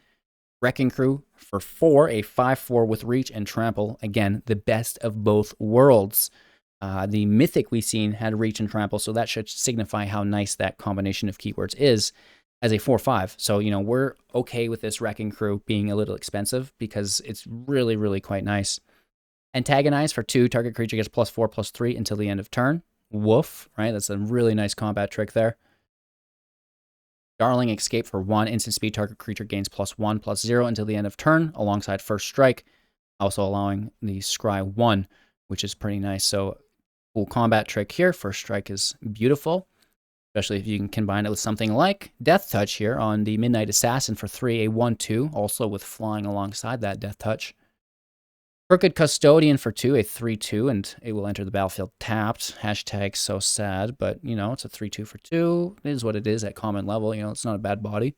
Wrecking Crew for 4, a 5/4 with reach and trample. Again, the best of both worlds. The Mythic we've seen had reach and trample, so that should signify how nice that combination of keywords is as a 4/5. So, we're okay with this Wrecking Crew being a little expensive because it's really, really quite nice. Antagonize for 2, target creature gets +4/+3 until the end of turn. Woof, right? That's a really nice combat trick there. Darling Escape for 1, instant speed, target creature gains +1/+0 until the end of turn, alongside First Strike, also allowing the Scry 1, which is pretty nice. So, cool combat trick here. First Strike is beautiful, especially if you can combine it with something like Death Touch here on the Midnight Assassin for 3, a 1/2, also with flying alongside that Death Touch. Crooked Custodian for 2, a 3/2, and it will enter the battlefield tapped. Hashtag so sad, but, it's a 3/2 for 2. It is what it is at common level. It's not a bad body.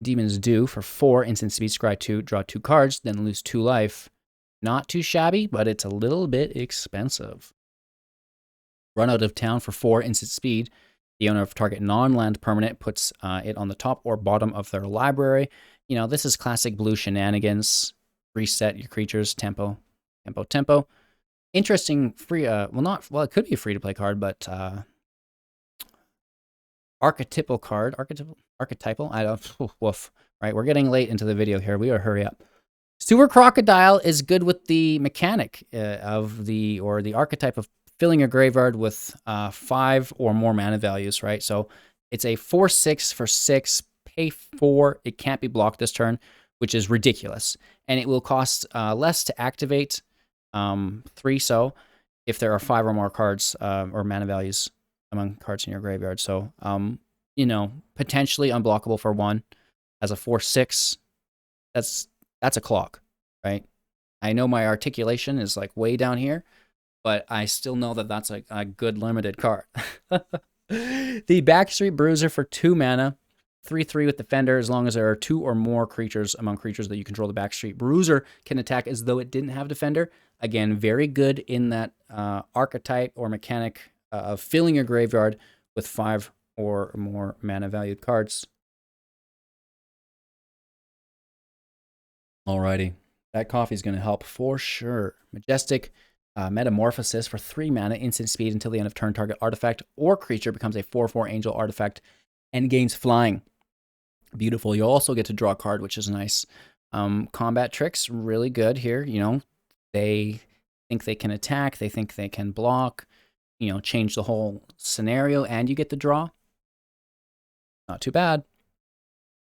Demon's Due for 4, instant speed, scry 2, draw 2 cards, then lose 2 life. Not too shabby, but it's a little bit expensive. Run Out of Town for 4, instant speed. The owner of target non-land permanent puts it on the top or bottom of their library. This is classic blue shenanigans. Reset your creatures, tempo. Interesting free, it could be a free-to-play card, but archetypal card, archetypal, I don't, woof. Right, we're getting late into the video here, we gotta hurry up. Sewer Crocodile is good with the mechanic of the archetype of filling your graveyard with 5 or more mana values, right? So it's a 4/6 for 6, pay 4, it can't be blocked this turn, which is ridiculous. And it will cost less to activate, 3 so, if there are 5 or more cards or mana values among cards in your graveyard. So, potentially unblockable for 1 as a 4/6. That's a clock, right? I know my articulation is like way down here, but I still know that that's a good limited card. The Backstreet Bruiser for 2 mana. 3/3 with Defender, as long as there are 2 or more creatures among creatures that you control. The Backstreet Bruiser can attack as though it didn't have Defender. Again, very good in that archetype or mechanic of filling your graveyard with 5 or more mana valued cards. Alrighty, that coffee's going to help for sure. Majestic Metamorphosis for 3 mana, instant speed until the end of turn. Target artifact or creature becomes a 4/4 angel artifact and gains flying. Beautiful. You'll also get to draw a card, which is nice. Combat tricks, really good here. They think they can attack. They think they can block. Change the whole scenario, and you get the draw. Not too bad.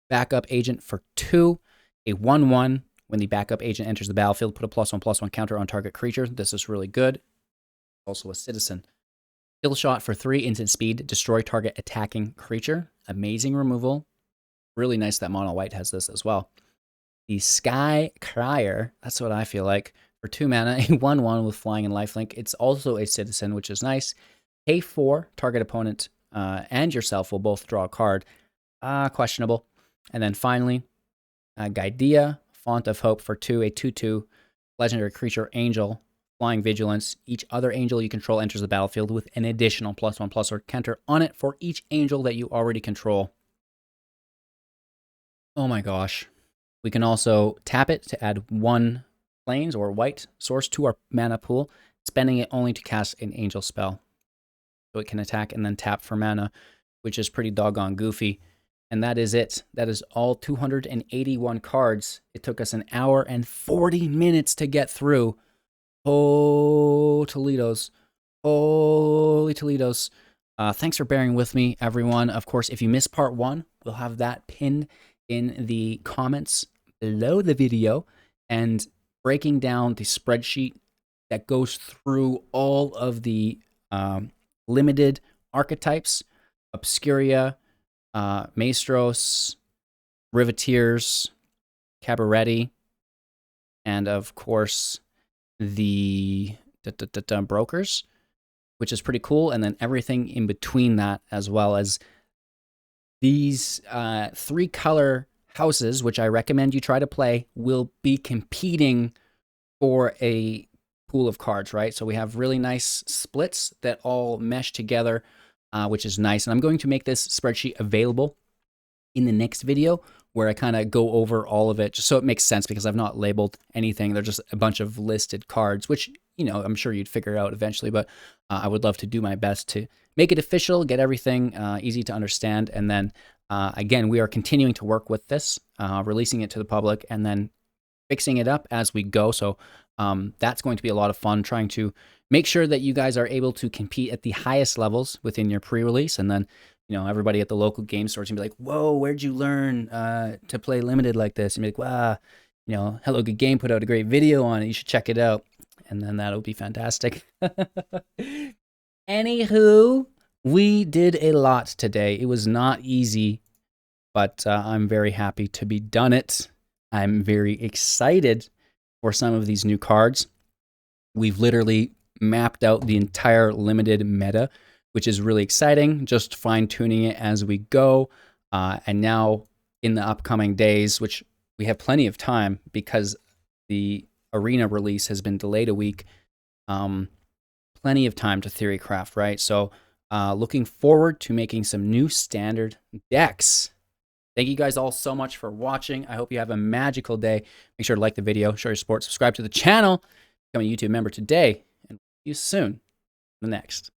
Backup Agent for 2. A 1/1. When the backup agent enters the battlefield, put a +1/+1 counter on target creature. This is really good. Also a citizen. Kill Shot for 3, instant speed. Destroy target attacking creature. Amazing removal. Really nice that mono white has this as well. The Sky Crier, that's what I feel like. For 2 mana, a 1/1 with flying and lifelink. It's also a citizen, which is nice. Pay 4, target opponent and yourself will both draw a card. Questionable. And then finally, Gaidea, Font of Hope for 2, a 2/2 legendary creature angel, flying vigilance. Each other angel you control enters the battlefield with an additional +1/+, or counter on it for each angel that you already control. Oh my gosh. We can also tap it to add 1 plains or white source to our mana pool, spending it only to cast an angel spell. So it can attack and then tap for mana, which is pretty doggone goofy. And that is it. That is all 281 cards. It took us an hour and 40 minutes to get through. Oh, Toledo's. Holy Toledo's. Thanks for bearing with me, everyone. Of course, if you missed part 1, we'll have that pinned in the comments below the video, and breaking down the spreadsheet that goes through all of the limited archetypes, Obscuria, Maestros, Riveteers, Cabaretti, and of course the brokers, which is pretty cool. And then everything in between that, as well as these 3 color houses, which I recommend you try to play, will be competing for a pool of cards, right? So we have really nice splits that all mesh together, which is nice. And I'm going to make this spreadsheet available in the next video, where I kind of go over all of it, just so it makes sense, because I've not labeled anything. They're just a bunch of listed cards, which, you know, I'm sure you'd figure out eventually, but I would love to do my best to make it official, get everything easy to understand. And then, again, we are continuing to work with this, releasing it to the public, and then fixing it up as we go. So that's going to be a lot of fun, trying to make sure that you guys are able to compete at the highest levels within your pre-release. And then, you know, everybody at the local game stores can be like, whoa, where'd you learn to play limited like this? And be like, wow, you know, Hello Good Game put out a great video on it. You should check it out. And then that'll be fantastic. Anywho, we did a lot today. It was not easy, but I'm very happy to be done it. I'm very excited for some of these new cards. We've literally mapped out the entire limited meta, which is really exciting, just fine-tuning it as we go. And now in the upcoming days, which we have plenty of time because the arena release has been delayed a week, plenty of time to theory craft, right? So looking forward to making some new standard decks. Thank you guys all so much for watching. I hope you have a magical day. Make sure to like the video, show your support, subscribe to the channel, become a YouTube member today, and see you soon in the next.